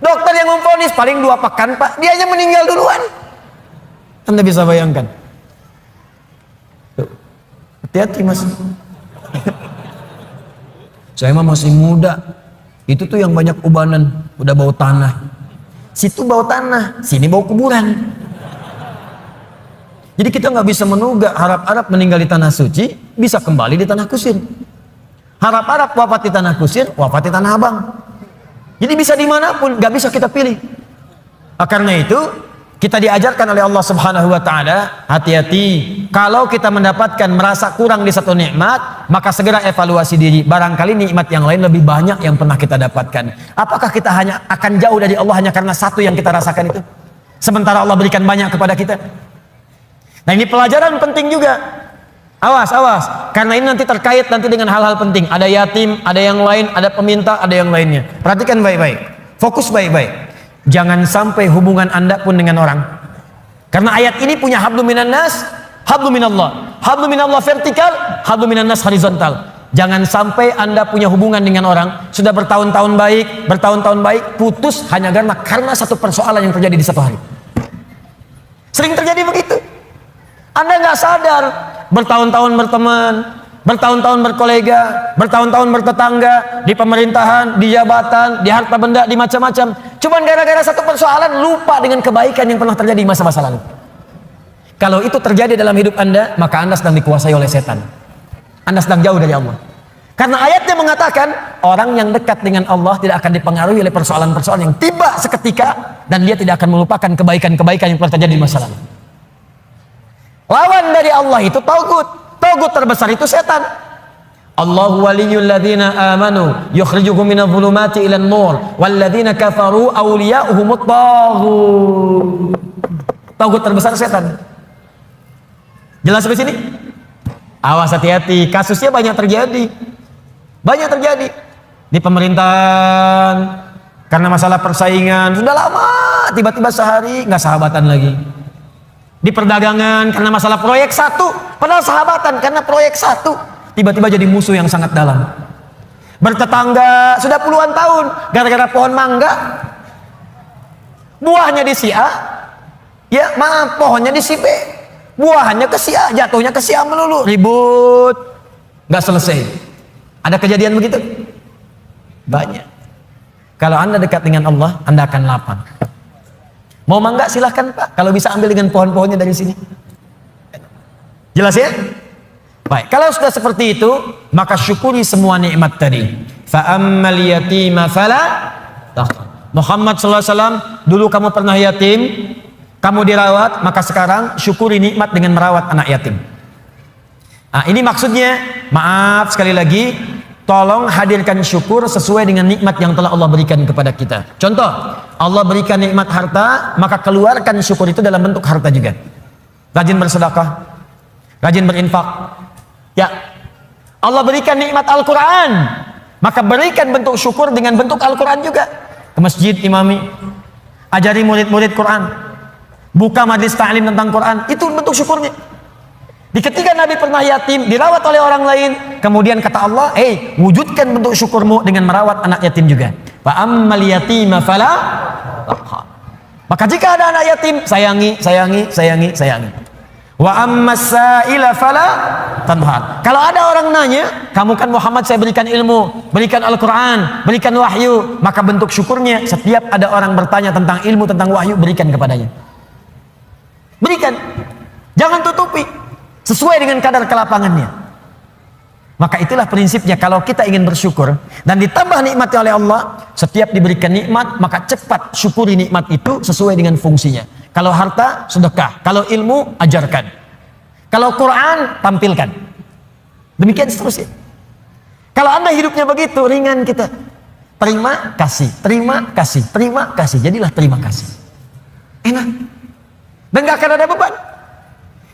Dokter yang memvonis paling 2 pekan Pak, dianya meninggal duluan. Anda bisa bayangkan. Hati-hati Mas. Saya mah masih muda. Itu tuh yang banyak ubanan, udah bau tanah. Situ bau tanah, sini bau kuburan. Jadi kita nggak bisa menugak harap-harap meninggal di tanah suci, bisa kembali di tanah kusir. Harap-harap wafat di tanah kusir, wafat di tanah abang. Jadi bisa dimanapun, nggak bisa kita pilih. Karena itu kita diajarkan oleh Allah Subhanahu wa taala, hati-hati kalau kita mendapatkan merasa kurang di satu nikmat, maka segera evaluasi diri. Barangkali nikmat yang lain lebih banyak yang pernah kita dapatkan. Apakah kita hanya akan jauh dari Allah hanya karena satu yang kita rasakan itu? Sementara Allah berikan banyak kepada kita. Nah, ini pelajaran penting juga. Awas, awas. Karena ini nanti terkait nanti dengan hal-hal penting. Ada yatim, ada yang lain, ada peminta, ada yang lainnya. Perhatikan baik-baik. Fokus baik-baik. Jangan sampai hubungan Anda pun dengan orang. Karena ayat ini punya hablum minan nas, hablum minallah. Hablum minallah vertikal, hablum minan nas horizontal. Jangan sampai Anda punya hubungan dengan orang sudah bertahun-tahun baik, putus hanya karena satu persoalan yang terjadi di satu hari. Sering terjadi begitu. Anda nggak sadar, bertahun-tahun berteman, bertahun-tahun berkolega, bertahun-tahun bertetangga, di pemerintahan, di jabatan, di harta benda, di macam-macam. Cuman gara-gara satu persoalan lupa dengan kebaikan yang pernah terjadi di masa-masa lalu. Kalau itu terjadi dalam hidup Anda, maka Anda sedang dikuasai oleh setan. Anda sedang jauh dari Allah. Karena ayatnya mengatakan orang yang dekat dengan Allah tidak akan dipengaruhi oleh persoalan-persoalan yang tiba seketika, dan dia tidak akan melupakan kebaikan-kebaikan yang pernah terjadi di masa lalu. Lawan dari Allah itu tagut. Tagut terbesar itu setan. Allahu waliyul ladzina amanu yukhrijuhum minadh dhulumati ilan nur wal ladzina kafaru awliya'uhumut taghut. Tagut terbesar setan. Jelas sampai sini? Awas, hati-hati, kasusnya banyak terjadi. Banyak terjadi di pemerintahan karena masalah persaingan sudah lama, tiba-tiba sehari nggak sahabatan lagi. Di perdagangan karena masalah proyek satu, padahal sahabatan karena proyek satu, tiba-tiba jadi musuh yang sangat dalam. Bertetangga sudah puluhan tahun gara-gara pohon mangga, buahnya di si A, ya maaf, pohonnya di si B, buahnya ke si A, jatuhnya ke si A melulu, ribut nggak selesai. Ada kejadian begitu? Banyak. Kalau Anda dekat dengan Allah, Anda akan lapang. Mau mangga silahkan Pak, kalau bisa ambil dengan pohon-pohonnya dari sini. Jelas ya? Baik, kalau sudah seperti itu, maka syukuri semua nikmat tadi. Fa ammal yatima fala taqhar. Muhammad sallallahu alaihi wasallam, dulu kamu pernah yatim, kamu dirawat, maka sekarang syukuri nikmat dengan merawat anak yatim. Nah, ini maksudnya, maaf sekali lagi, tolong hadirkan syukur sesuai dengan nikmat yang telah Allah berikan kepada kita. Contoh, Allah berikan nikmat harta, maka keluarkan syukur itu dalam bentuk harta juga. Rajin bersedekah, rajin berinfak. Ya, Allah berikan nikmat Al-Quran, maka berikan bentuk syukur dengan bentuk Al-Quran juga. Ke masjid imami, ajari murid-murid Quran, buka majlis ta'lim tentang Quran, itu bentuk syukurnya. Di ketika Nabi pernah yatim, dirawat oleh orang lain, kemudian kata Allah, wujudkan bentuk syukurmu dengan merawat anak yatim juga. Fa ammal yatima fala taqhar. Maka jika ada anak yatim, sayangi, sayangi, sayangi, sayangi. Wa ammas sa'ila fala tanhar. Kalau ada orang nanya, kamu kan Muhammad, saya berikan ilmu, berikan Al-Quran, berikan wahyu, maka bentuk syukurnya setiap ada orang bertanya tentang ilmu, tentang wahyu, berikan kepadanya. Berikan. Jangan tutupi. Sesuai dengan kadar kelapangannya. Maka itulah prinsipnya, kalau kita ingin bersyukur dan ditambah nikmatnya oleh Allah, setiap diberikan nikmat maka cepat syukuri nikmat itu sesuai dengan fungsinya. Kalau harta, sedekah. Kalau ilmu, ajarkan. Kalau Quran, tampilkan. Demikian seterusnya. Kalau Anda hidupnya begitu, ringan kita. Terima kasih, terima kasih, terima kasih. Jadilah terima kasih. Enak. Dan gak akan ada beban.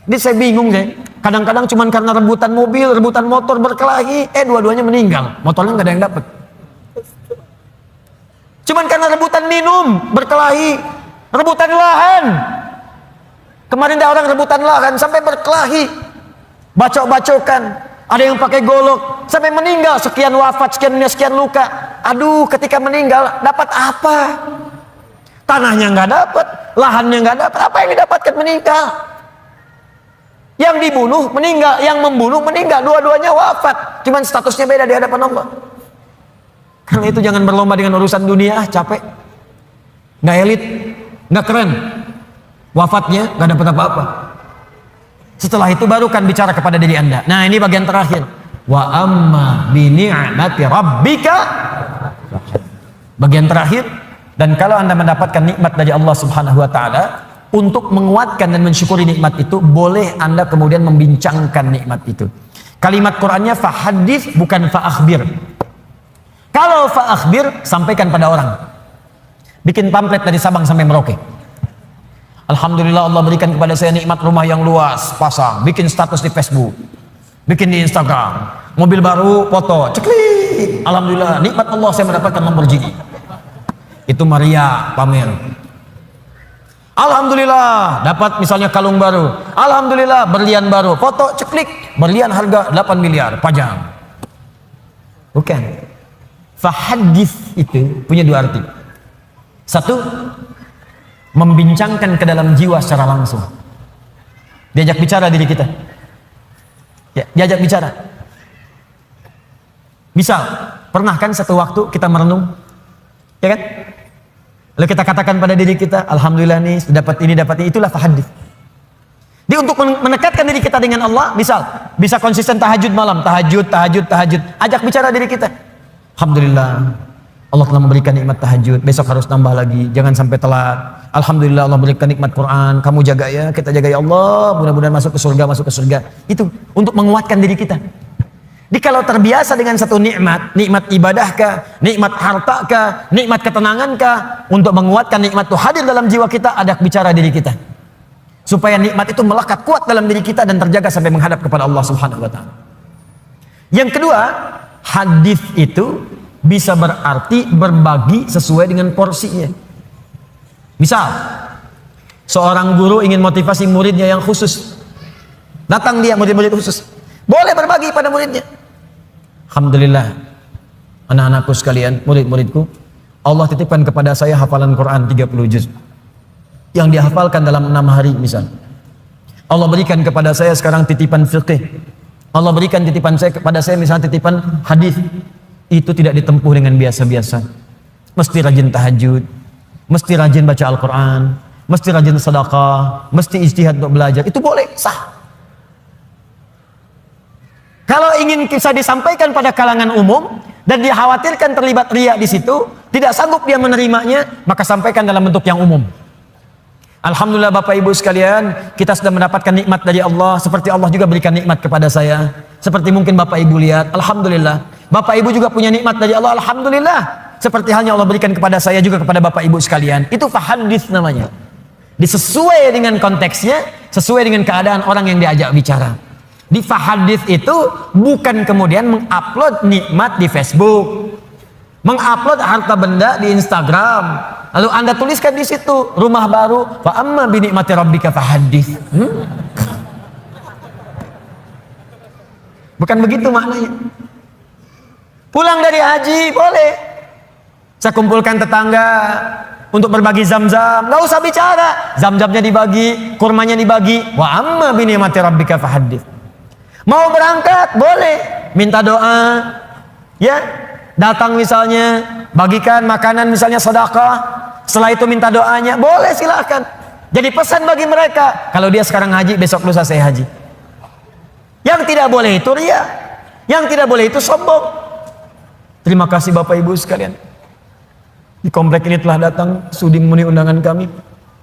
Ini saya bingung deh. Kadang-kadang cuma karena rebutan mobil, rebutan motor berkelahi, dua-duanya meninggal. Motornya nggak ada yang dapat. Cuman karena rebutan minum, berkelahi, rebutan lahan. Kemarin ada orang rebutan lahan sampai berkelahi, bacok-bacokan. Ada yang pakai golok sampai meninggal, sekian wafat, sekian luka. Aduh, ketika meninggal dapat apa? Tanahnya nggak dapat, lahannya nggak dapat. Apa yang didapatkan meninggal? Yang dibunuh meninggal, yang membunuh meninggal, dua-duanya wafat. Cuman statusnya beda di hadapan Allah. Karena itu jangan berlomba dengan urusan dunia, capek. Nggak elit, nggak keren. Wafatnya nggak dapat apa-apa. Setelah itu baru kan bicara kepada diri Anda. Nah, ini bagian terakhir. Wa amma bi ni'mati rabbika. Bagian terakhir, Dan kalau Anda mendapatkan nikmat dari Allah Subhanahu wa taala, untuk menguatkan dan mensyukuri nikmat itu, boleh Anda kemudian membincangkan nikmat itu. Kalimat Qur'annya fahadits, bukan fa'akhbir. Kalau fa'akhbir, sampaikan pada orang. Bikin pamflet dari Sabang sampai Merauke. Alhamdulillah Allah berikan kepada saya nikmat rumah yang luas, pasang, bikin status di Facebook, bikin di Instagram, mobil baru, foto, ceklik. Alhamdulillah, nikmat Allah saya mendapatkan Lamborghini. Itu Maria pamer. Alhamdulillah dapat misalnya kalung baru. Alhamdulillah berlian baru, foto ceklik, berlian harga 8 miliar, pajang. Bukan. Fahadits itu punya dua arti. Satu, membincangkan ke dalam jiwa secara langsung. Diajak bicara diri kita. Ya, diajak bicara. Misal, pernah kan satu waktu kita merenung, ya kan? Lalu kita katakan pada diri kita, alhamdulillah nih dapat ini, itulah fahadits. Dia untuk menekatkan diri kita dengan Allah, misal bisa konsisten tahajud malam, tahajud. Ajak bicara diri kita. Alhamdulillah Allah telah memberikan nikmat tahajud, besok harus nambah lagi, jangan sampai telat. Alhamdulillah Allah berikan nikmat Quran, kamu jaga ya, kita jaga ya Allah, mudah-mudahan masuk ke surga. Itu untuk menguatkan diri kita. Jadi kalau terbiasa dengan satu nikmat ibadahkah, nikmat hartakah, nikmat ketenangankah, untuk menguatkan nikmat itu hadir dalam jiwa kita, ada bicara diri kita. Supaya nikmat itu melekat kuat dalam diri kita dan terjaga sampai menghadap kepada Allah Subhanahu wa taala. Yang kedua, hadis itu bisa berarti berbagi sesuai dengan porsinya. Misal, seorang guru ingin motivasi muridnya yang khusus. Datang dia murid-murid khusus. Boleh berbagi pada muridnya. Alhamdulillah, anak-anakku sekalian, murid-muridku, Allah titipkan kepada saya hafalan Quran 30 juz yang dihafalkan dalam 6 hari misal. Allah berikan kepada saya sekarang titipan fiqh. Allah berikan titipan saya kepada saya misalnya titipan hadis. Itu tidak ditempuh dengan biasa-biasa. Mesti rajin tahajud, mesti rajin baca Al-Quran, mesti rajin sedekah, mesti ijtihad untuk belajar. Itu boleh, sah. Kalau ingin bisa disampaikan pada kalangan umum dan dikhawatirkan terlibat riya di situ, tidak sanggup dia menerimanya, maka sampaikan dalam bentuk yang umum. Alhamdulillah Bapak Ibu sekalian, kita sudah mendapatkan nikmat dari Allah, seperti Allah juga berikan nikmat kepada saya. Seperti mungkin Bapak Ibu lihat, alhamdulillah. Bapak Ibu juga punya nikmat dari Allah, alhamdulillah. Seperti halnya Allah berikan kepada saya juga kepada Bapak Ibu sekalian. Itu fahadits namanya. Disesuai dengan konteksnya, sesuai dengan keadaan orang yang diajak bicara. Di fahadits itu bukan kemudian mengupload nikmat di Facebook, mengupload harta benda di Instagram, lalu Anda tuliskan di situ rumah baru, fa amma bi ni'mati rabbika fahadits. Bukan begitu maknanya. Pulang dari haji boleh. Saya kumpulkan tetangga untuk berbagi zam-zam, nggak usah bicara, zam-zamnya dibagi, kurmanya dibagi. Wa amma bi ni'mati rabbika fahadits. Mau berangkat boleh, minta doa, ya, datang misalnya, bagikan makanan misalnya sedekah, setelah itu minta doanya, boleh silakan. Jadi pesan bagi mereka, kalau dia sekarang haji, besok lusa saya haji. Yang tidak boleh itu riya, yang tidak boleh itu sombong. Terima kasih Bapak Ibu sekalian. Di komplek ini telah datang sudi memenuhi undangan kami.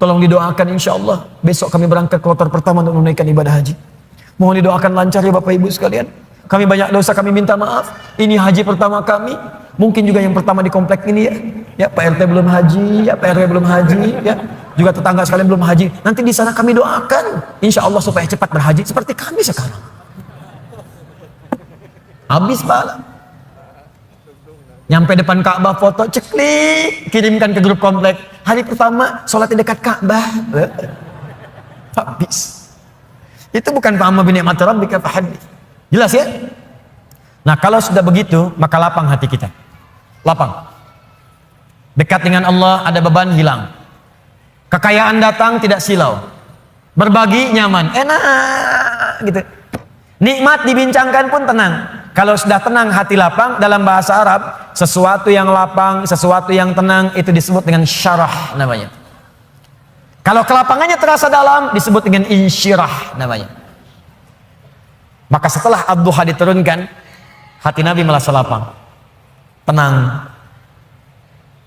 Tolong didoakan insya Allah besok kami berangkat ke kloter pertama untuk menunaikan ibadah haji. Mohon didoakan lancar ya Bapak Ibu sekalian. Kami banyak dosa, kami minta maaf. Ini haji pertama kami. Mungkin juga yang pertama di komplek ini ya. Ya Pak RT belum haji, ya Pak RW belum haji, ya. Juga tetangga sekalian belum haji. Nanti di sana kami doakan, insya Allah supaya cepat berhaji seperti kami sekarang. Habis pahala. Nyampe depan Ka'bah foto ceklik, kirimkan ke grup komplek. Hari pertama sholat di dekat Ka'bah. Habis. Itu bukan fa'amma bi ni'mati rabbika fahadits. Jelas ya? Nah, kalau sudah begitu, maka lapang hati kita. Lapang. Dekat dengan Allah, ada beban hilang. Kekayaan datang tidak silau. Berbagi nyaman, enak gitu. Nikmat dibincangkan pun tenang. Kalau sudah tenang, hati lapang, dalam bahasa Arab, sesuatu yang lapang, sesuatu yang tenang itu disebut dengan syarah namanya. Kalau kelapangannya terasa dalam, disebut dengan insyirah namanya. Maka setelah ad-duha diturunkan, hati Nabi merasa lapang, tenang.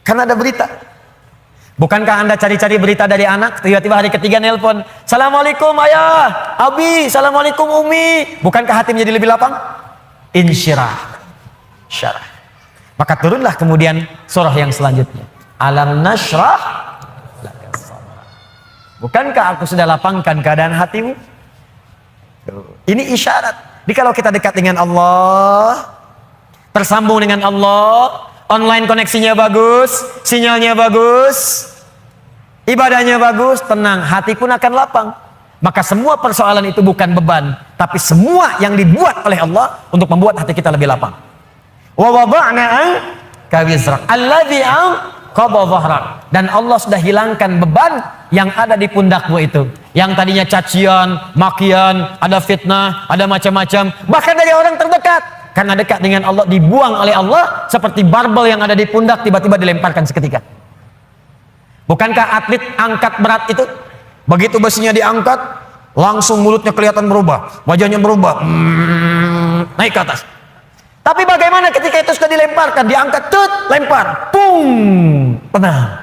Karena ada berita, Bukankah Anda cari-cari berita dari anak, tiba-tiba hari ketiga nelpon, Assalamualaikum ayah, abi, Assalamualaikum umi. Bukankah hati menjadi lebih lapang? Insyirah. Syarah. Maka turunlah kemudian surah yang selanjutnya. Alam nashrah laka sadrak. Bukankah aku sudah lapangkan keadaan hatimu? Ini isyarat. Jadi kalau kita dekat dengan Allah, tersambung dengan Allah, online koneksinya bagus, sinyalnya bagus, ibadahnya bagus, tenang, hati pun akan lapang. Maka semua persoalan itu bukan beban, tapi semua yang dibuat oleh Allah untuk membuat hati kita lebih lapang. Wa wada'na anka wizrak alladzi anqadha dhahrak. Dan Allah sudah hilangkan beban yang ada di pundakmu itu. Yang tadinya cacian, makian, ada fitnah, ada macam-macam, bahkan dari orang terdekat. Karena dekat dengan Allah, dibuang oleh Allah seperti barbel yang ada di pundak tiba-tiba dilemparkan seketika. Bukankah atlet angkat berat itu, begitu besinya diangkat, langsung mulutnya kelihatan berubah, wajahnya berubah, naik ke atas. Tapi bagaimana ketika itu sudah dilemparkan, diangkat, lempar, pung, tenang.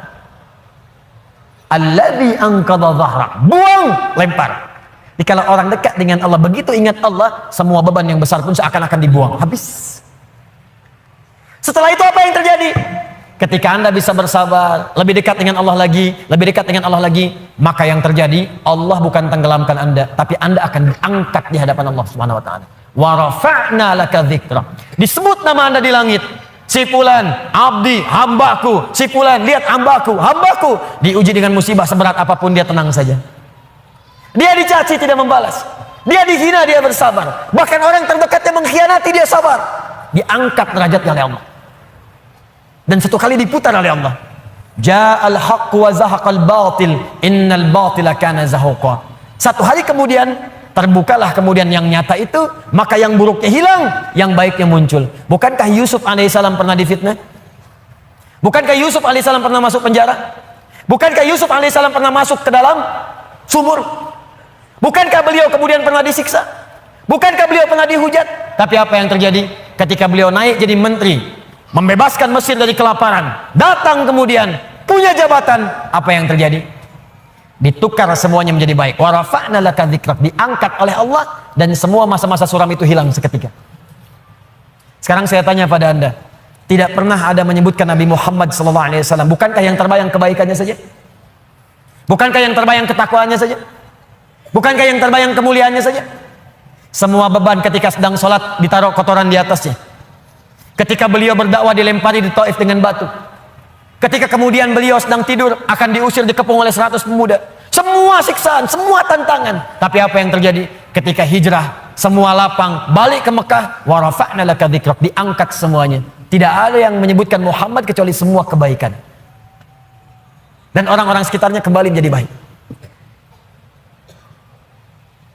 Alladzi anqadha dhahrak, buang, lempar. Jadi kalau orang dekat dengan Allah, begitu ingat Allah, semua beban yang besar pun seakan-akan dibuang, habis. Setelah itu apa yang terjadi? Ketika Anda bisa bersabar, lebih dekat dengan Allah lagi, lebih dekat dengan Allah lagi, maka yang terjadi, Allah bukan tenggelamkan Anda, tapi Anda akan diangkat di hadapan Allah Subhanahu wa taala. Wa rafa'na laka dzikra. Disebut nama Anda di langit. Si fulan, abdi, hambaku. Si fulan, lihat hambaku, hambaku. Diuji dengan musibah seberat apapun, dia tenang saja. Dia dicaci tidak membalas, dia dihina dia bersabar, bahkan orang terdekatnya mengkhianati dia sabar, diangkat derajatnya oleh Allah. Dan satu kali diputar oleh Allah, ja'al haqq wa zahaqal batil innal batila kana zahuqa. Satu hari kemudian terbukalah kemudian yang nyata itu, maka yang buruknya hilang, yang baiknya muncul. Bukankah Yusuf alaihissalam pernah difitnah? Bukankah Yusuf alaihissalam pernah masuk penjara? Bukankah Yusuf alaihissalam pernah masuk ke dalam sumur? Bukankah beliau kemudian pernah disiksa? Bukankah beliau pernah dihujat? Tapi apa yang terjadi? Ketika beliau naik jadi menteri, membebaskan Mesir dari kelaparan, datang kemudian punya jabatan, apa yang terjadi? Ditukar semuanya menjadi baik. Wa rafa'na laka dzikrak, diangkat oleh Allah, dan semua masa-masa suram itu hilang seketika. Sekarang saya tanya pada Anda, tidak pernah ada menyebutkan Nabi Muhammad SAW, bukankah yang terbayang kebaikannya saja? Bukankah yang terbayang ketakwaannya saja? Bukankah yang terbayang kemuliaannya saja? Semua beban ketika sedang sholat ditaruh kotoran di atasnya. Ketika beliau berdakwah dilempari di Taif dengan batu. Ketika kemudian beliau sedang tidur akan diusir dikepung oleh 100 pemuda. Semua siksaan, semua tantangan. Tapi apa yang terjadi? Ketika hijrah, semua lapang, balik ke Mekah, wa rafa'na laka dzikrak, diangkat semuanya. Tidak ada yang menyebutkan Muhammad kecuali semua kebaikan. Dan orang-orang sekitarnya kembali menjadi baik.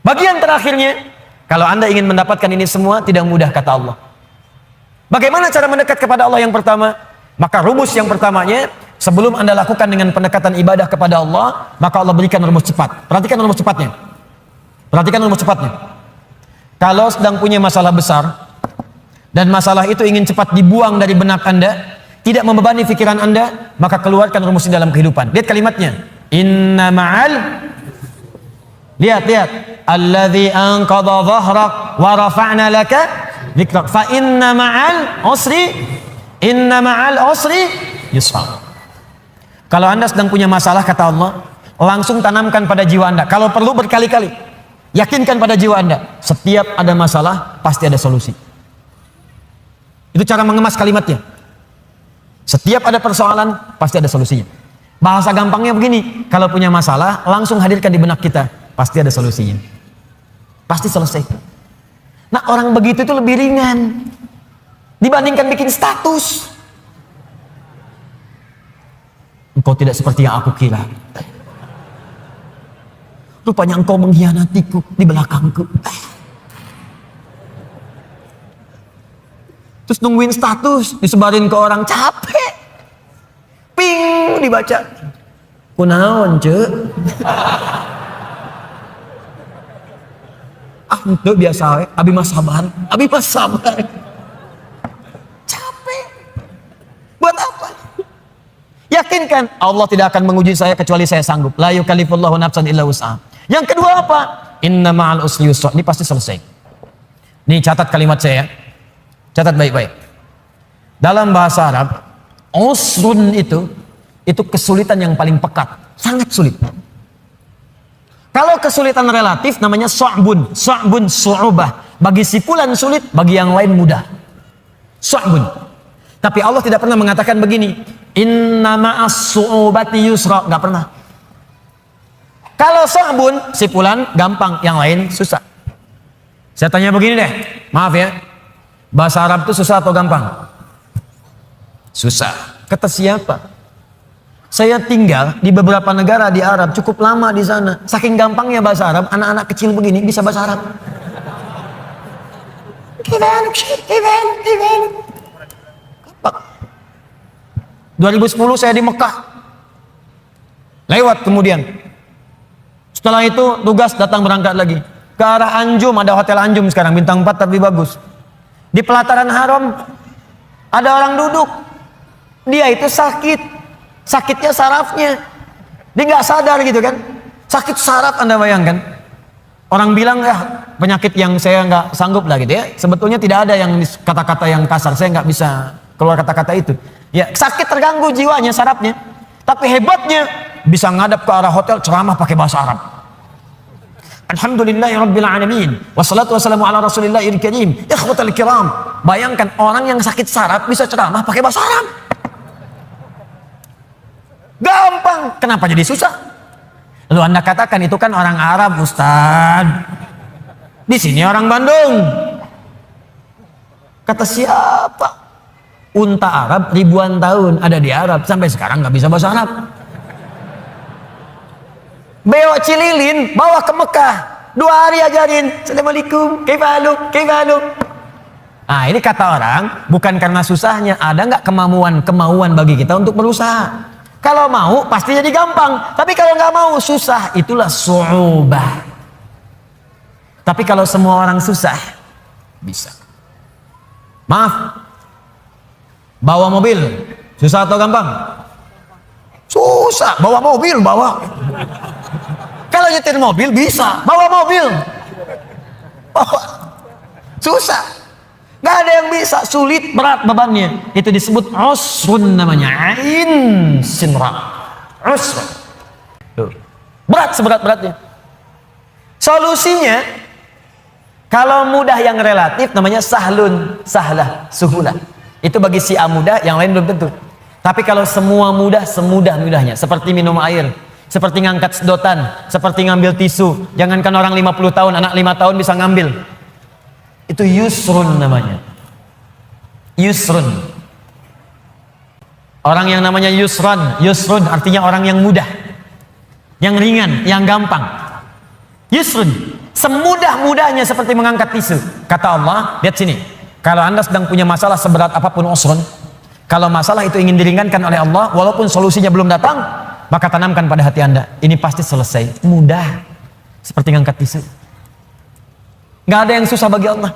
Bagian terakhirnya, kalau Anda ingin mendapatkan ini semua, tidak mudah kata Allah. Bagaimana cara mendekat kepada Allah yang pertama? Maka rumus yang pertamanya, sebelum Anda lakukan dengan pendekatan ibadah kepada Allah, maka Allah berikan rumus cepat. Perhatikan rumus cepatnya. Perhatikan rumus cepatnya. Kalau sedang punya masalah besar, dan masalah itu ingin cepat dibuang dari benak Anda, tidak membebani pikiran Anda, maka keluarkan rumus di dalam kehidupan. Lihat kalimatnya. Inna ma'al, lihat. Alladzi anqadha dhahrak wa rafa'na laka dzikrak fa inna ma'al usri yusra. Kalau Anda sedang punya masalah kata Allah, langsung tanamkan pada jiwa Anda. Kalau perlu berkali-kali, yakinkan pada jiwa Anda, setiap ada masalah pasti ada solusi. Itu cara mengemas kalimatnya. Setiap ada persoalan pasti ada solusinya. Bahasa gampangnya begini, kalau punya masalah langsung hadirkan di benak kita, pasti ada solusinya, pasti selesai. Nah, orang begitu itu lebih ringan dibandingkan bikin status. Engkau tidak seperti yang aku kira. Rupanya engkau mengkhianatiku di belakangku. Terus nungguin status, disebarin ke orang, capek. Ping, dibaca. Kunaon, cek. Itu biasa, abi mas sabar. Capek. Buat apa? Yakinkan yakinkan Allah tidak akan menguji saya kecuali saya sanggup. La yukallifullahu nafsan illa wus'aha. Yang kedua apa? Inna ma'al usri yusra. Ini pasti selesai. Nih catat kalimat saya. Catat baik-baik. Dalam bahasa Arab, usrun itu kesulitan yang paling pekat. Sangat sulit. Kalau kesulitan relatif namanya su'bun. Su'bun su'ubah. Bagi si fulan sulit, bagi yang lain mudah. Su'bun. Tapi Allah tidak pernah mengatakan begini. Inna ma'as su'ubati yusra. Gak pernah. Kalau su'bun, si fulan gampang, yang lain susah. Saya tanya begini deh. Maaf ya. Bahasa Arab itu susah atau gampang? Susah. Kata siapa? Saya tinggal di beberapa negara di Arab, cukup lama di sana. Saking gampangnya bahasa Arab, anak-anak kecil begini bisa bahasa Arab. 2010 saya di Mekah. Lewat kemudian. Setelah itu tugas datang berangkat lagi. Ke arah Anjum, ada hotel Anjum sekarang, bintang 4 tapi bagus. Di pelataran haram ada orang duduk. Dia itu sakit. Sakitnya sarafnya. Dia nggak sadar gitu kan. Sakit saraf, Anda bayangkan. Orang bilang ya penyakit yang saya nggak sanggup lah gitu ya. Sebetulnya tidak ada yang kata-kata yang kasar. Saya nggak bisa keluar kata-kata itu. Ya sakit, terganggu jiwanya, sarafnya. Tapi hebatnya bisa ngadap ke arah hotel ceramah pakai bahasa Arab. Alhamdulillahirabbil alamin. Wassalatu wassalamu ala Rasulillahil karim. Ikhwatal kiram. Bayangkan orang yang sakit saraf bisa ceramah pakai bahasa Arab. Gampang. Kenapa jadi susah? Lalu Anda katakan itu kan orang Arab, Ustaz. Di sini orang Bandung. Kata siapa? Unta Arab ribuan tahun ada di Arab, sampai sekarang nggak bisa bahasa Arab. Beo Cililin bawa ke Mekah, 2 hari ajarin. Assalamualaikum, kaifa. Ah, ini kata orang bukan karena susahnya, ada nggak kemauan bagi kita untuk berusaha. Kalau mau pasti jadi gampang, tapi kalau nggak mau susah, itulah su'ubah. Tapi kalau semua orang susah, bisa. Maaf, bawa mobil susah atau gampang? Susah. Bawa mobil, bawa. Kalau nyetir mobil bisa, bawa mobil. Bawa. Susah. Gak ada yang bisa, sulit, berat bebannya. Itu disebut usrun namanya. Ain sinra. Usrun. Berat seberat-beratnya. Solusinya, kalau mudah yang relatif namanya sahlun, sahlah, suhulah. Itu bagi si A mudah, yang lain belum tentu. Tapi kalau semua mudah, semudah-mudahnya. Seperti minum air, seperti ngangkat sedotan, seperti ngambil tisu. Jangankan orang 50 tahun, anak 5 tahun bisa ngambil. Itu yusrun namanya. Yusrun. Orang yang namanya yusrun artinya orang yang mudah, yang ringan, yang gampang. Yusrun, semudah-mudahnya seperti mengangkat tisu. Kata Allah, lihat sini. Kalau Anda sedang punya masalah seberat apapun usrun, kalau masalah itu ingin diringankan oleh Allah, walaupun solusinya belum datang, maka tanamkan pada hati Anda, ini pasti selesai. Mudah, seperti ngangkat tisu. Gak ada yang susah bagi Allah.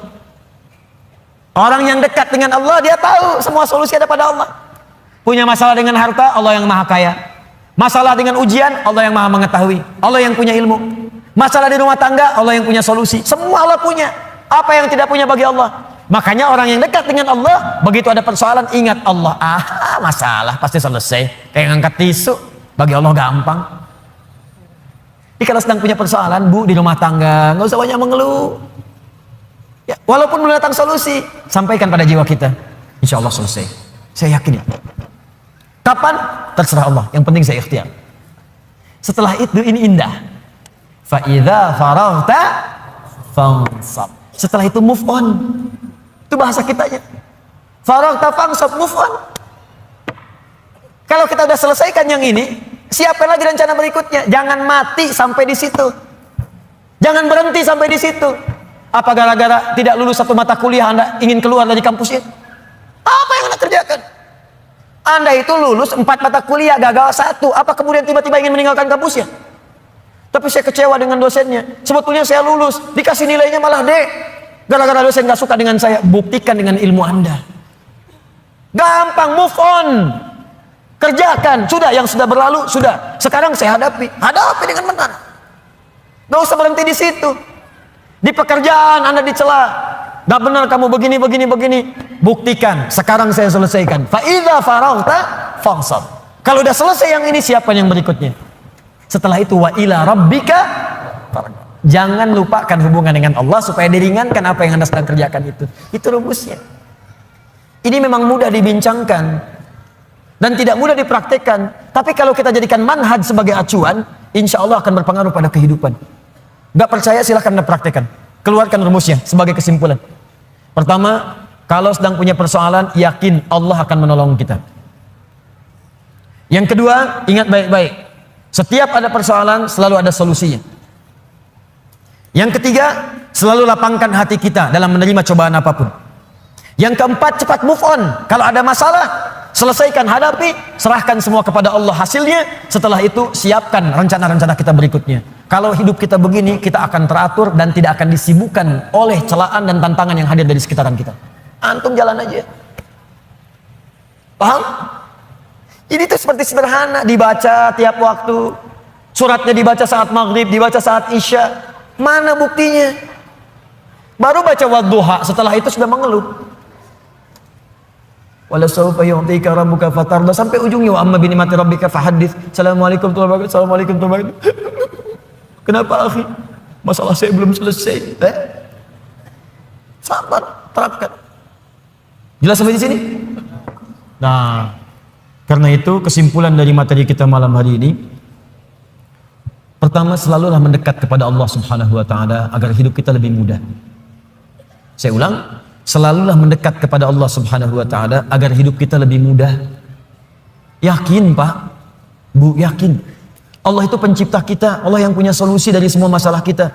Orang yang dekat dengan Allah, dia tahu semua solusi ada pada Allah. Punya masalah dengan harta, Allah yang maha kaya. Masalah dengan ujian, Allah yang maha mengetahui. Allah yang punya ilmu. Masalah di rumah tangga, Allah yang punya solusi. Semua Allah punya. Apa yang tidak punya bagi Allah? Makanya orang yang dekat dengan Allah, begitu ada persoalan, ingat Allah. Masalah pasti selesai. Kayak ngangkat tisu, bagi Allah gampang. Jadi kalau sedang punya persoalan, Bu, di rumah tangga, nggak usah banyak mengeluh. Ya, walaupun belum datang solusi, sampaikan pada jiwa kita. Insya Allah selesai. Saya yakin itu. Kapan? Terserah Allah. Yang penting saya ikhtiar. Setelah itu ini indah. Fa idza faraghta fansab. Setelah itu move on. Itu bahasa kitanya. Faraghta fansab, move on. Kalau kita udah selesaikan yang ini, siapkan lagi rencana berikutnya. Jangan mati sampai di situ. Jangan berhenti sampai di situ. Apa gara-gara tidak lulus satu mata kuliah Anda ingin keluar dari kampusnya? Apa yang Anda kerjakan? Anda itu lulus 4 mata kuliah, gagal 1. Apa kemudian tiba-tiba ingin meninggalkan kampusnya? Tapi saya kecewa dengan dosennya. Sebetulnya saya lulus, dikasih nilainya malah D. Gara-gara dosen gak suka dengan saya. Buktikan dengan ilmu Anda. Gampang, move on. Kerjakan, sudah yang sudah berlalu, sudah. Sekarang saya hadapi dengan benar. Gak usah berhenti di situ. Di pekerjaan Anda dicela, gak benar kamu begini. Buktikan, sekarang saya selesaikan. Fa idza faraghta fansab. Kalau udah selesai yang ini, siapa yang berikutnya? Setelah itu wa ila rabbika farghab. Jangan lupakan hubungan dengan Allah supaya diringankan apa yang Anda sedang kerjakan itu. Itu rumusnya. Ini memang mudah dibincangkan dan tidak mudah dipraktekkan. Tapi kalau kita jadikan manhaj sebagai acuan, insya Allah akan berpengaruh pada kehidupan. Gak percaya silahkan Anda praktekkan. Keluarkan rumusnya sebagai kesimpulan. Pertama, kalau sedang punya persoalan, yakin Allah akan menolong kita. Yang kedua, ingat baik-baik. Setiap ada persoalan, selalu ada solusinya. Yang ketiga, selalu lapangkan hati kita dalam menerima cobaan apapun. Yang keempat, cepat move on. Kalau ada masalah, selesaikan, hadapi, serahkan semua kepada Allah hasilnya. Setelah itu, siapkan rencana-rencana kita berikutnya. Kalau hidup kita begini, kita akan teratur dan tidak akan disibukkan oleh celaan dan tantangan yang hadir dari sekitaran kita. Antum jalan aja. Paham? Ini tuh seperti sederhana, dibaca tiap waktu. Suratnya dibaca saat maghrib, dibaca saat isya. Mana buktinya? Baru baca wadduha, setelah itu sudah mengeluh. Wala sawfa yu'tika rabbuka fatarda, sampai ujungnya wa amma bi ni'mati rabbika fahaddits. Assalamualaikum warahmatullahi wabarakatuh. Assalamualaikum warahmatullahi wabarakatuh. Kenapa akhi? Masalah saya belum selesai. Sabar, terapkan. Jelas sampai di sini? Nah, karena itu kesimpulan dari materi kita malam hari ini, pertama, selalulah mendekat kepada Allah Subhanahu wa taala agar hidup kita lebih mudah. Saya ulang, selalulah mendekat kepada Allah Subhanahu wa taala agar hidup kita lebih mudah. Yakin, Pak, Bu, yakin. Allah itu pencipta kita, Allah yang punya solusi dari semua masalah kita.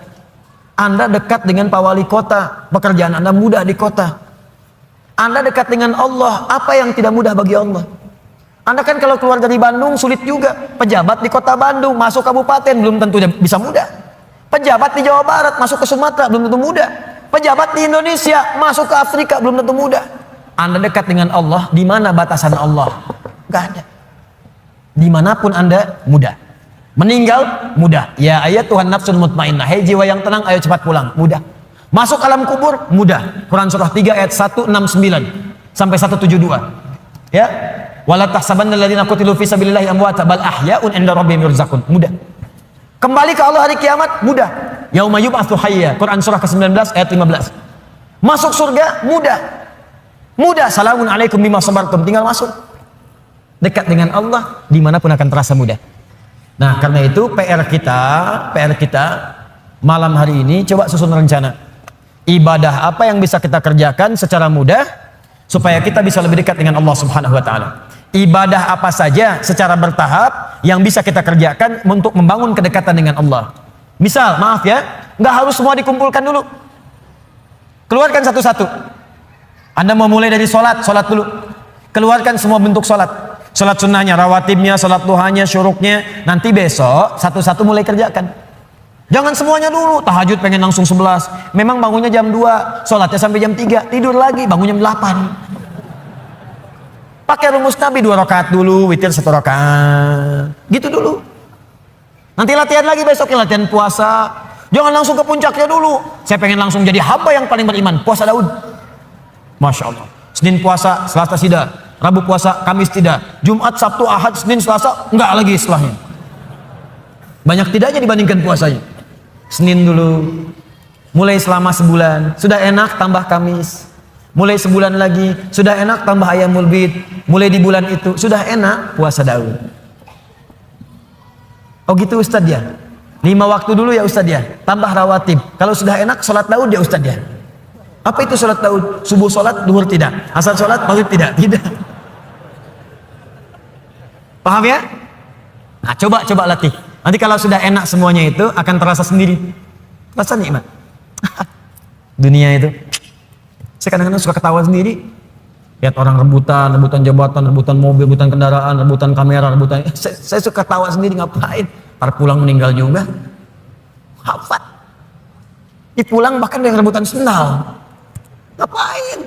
Anda dekat dengan Pak Wali Kota, pekerjaan Anda mudah di kota. Anda dekat dengan Allah, apa yang tidak mudah bagi Allah? Anda kan kalau keluar dari Bandung sulit juga. Pejabat di kota Bandung masuk kabupaten belum tentu bisa mudah. Pejabat di Jawa Barat masuk ke Sumatera belum tentu mudah. Pejabat di Indonesia masuk ke Afrika belum tentu mudah. Anda dekat dengan Allah, di mana batasan Allah? Gak ada. Dimanapun Anda mudah. Meninggal mudah. Ya ayat Tuhan nafsun mutmainnah. Hei jiwa yang tenang, ayo cepat pulang. Mudah. Masuk alam kubur mudah. Quran surah 3 ayat 169 sampai 172. Ya. Wala tahsabanna alladziina qutilu fi sabilillahi amwata bal ahya'un 'inda rabbihim yurzaqun. Mudah. Kembali ke Allah hari kiamat mudah. Yauma yub'atsu hayya. Quran surah ke-19 ayat 15. Masuk surga mudah. Mudah. Salamun alaikum bima sabartum. Tinggal masuk. Dekat dengan Allah dimanapun akan terasa mudah. Nah, karena itu PR kita malam hari ini coba susun rencana. Ibadah apa yang bisa kita kerjakan secara mudah supaya kita bisa lebih dekat dengan Allah Subhanahu wa taala. Ibadah apa saja secara bertahap yang bisa kita kerjakan untuk membangun kedekatan dengan Allah. Misal, maaf ya, nggak harus semua dikumpulkan dulu. Keluarkan satu-satu. Anda mau mulai dari sholat dulu. Keluarkan semua bentuk sholat. Sholat sunnahnya, rawatibnya, sholat duhanya, syuruknya. Nanti besok satu-satu mulai kerjakan. Jangan semuanya dulu. Tahajud pengen langsung 11. Memang bangunnya jam 2, sholatnya sampai jam 3. Tidur lagi, bangunnya jam 8. Pakai rumus Nabi 2 rakaat dulu, witir 1 rakaat. Gitu dulu. Nanti latihan lagi besoknya, latihan puasa. Jangan langsung ke puncaknya dulu. Saya pengen langsung jadi hamba yang paling beriman. Puasa Daud. Masya Allah. Senin puasa, Selasa tidak. Rabu puasa, Kamis tidak. Jumat, Sabtu, Ahad, Senin, Selasa, enggak lagi setelahnya. Banyak tidaknya dibandingkan puasanya. Senin dulu. Mulai selama sebulan. Sudah enak tambah Kamis. Mulai sebulan lagi. Sudah enak tambah Ayyamul Bid. Mulai di bulan itu. Sudah enak puasa Daud. Oh gitu Ustadz ya. 5 waktu dulu ya Ustadz ya. Tambah rawatib. Kalau sudah enak sholat Daud ya Ustadz ya. Apa itu sholat Daud? Subuh sholat, duhur tidak. Asar sholat, maghrib tidak. Tidak. Paham ya? Nah coba latih. Nanti kalau sudah enak semuanya itu akan terasa sendiri. Terasa nikmat. Dunia itu. Saya kadang-kadang suka ketawa sendiri. Lihat orang rebutan jabatan, rebutan mobil, rebutan kendaraan, rebutan kamera, rebutan. Saya suka ketawa sendiri, ngapain? Para pulang meninggal juga. Hafat. Di pulang bahkan dengan rebutan sendal. Ngapain?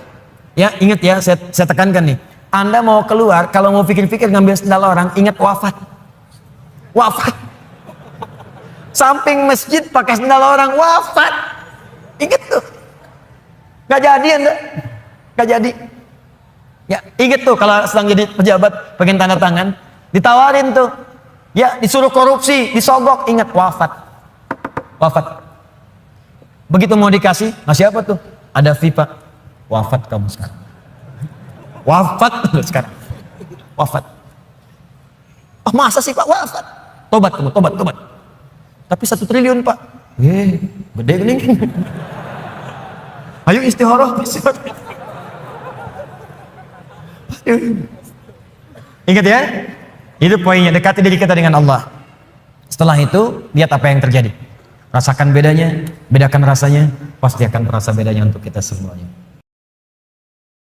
Ya ingat ya, saya tekankan nih. Anda mau keluar, kalau mau pikir-pikir ngambil sendal orang, ingat wafat. Wafat. Samping masjid pakai sendal orang, wafat. Ingat tuh. Gak jadi Anda. Gak jadi. Ya, ingat tuh kalau sedang jadi pejabat, pengen tanda tangan, ditawarin tuh. Ya, disuruh korupsi, disogok, ingat wafat. Wafat. Begitu mau dikasih, ngasih apa tuh? Ada fee Pak. Wafat kamu sekarang. Wafat sekarang. Wafat. Oh, masa sih Pak wafat? Tobat kamu, tobat. Tapi 1 triliun Pak. Gede gini. Ayo istihoroh. Ingat ya, itu poinnya, dekati diri kita dengan Allah. Setelah itu, lihat apa yang terjadi. Rasakan bedanya, bedakan rasanya, pasti akan terasa bedanya untuk kita semuanya.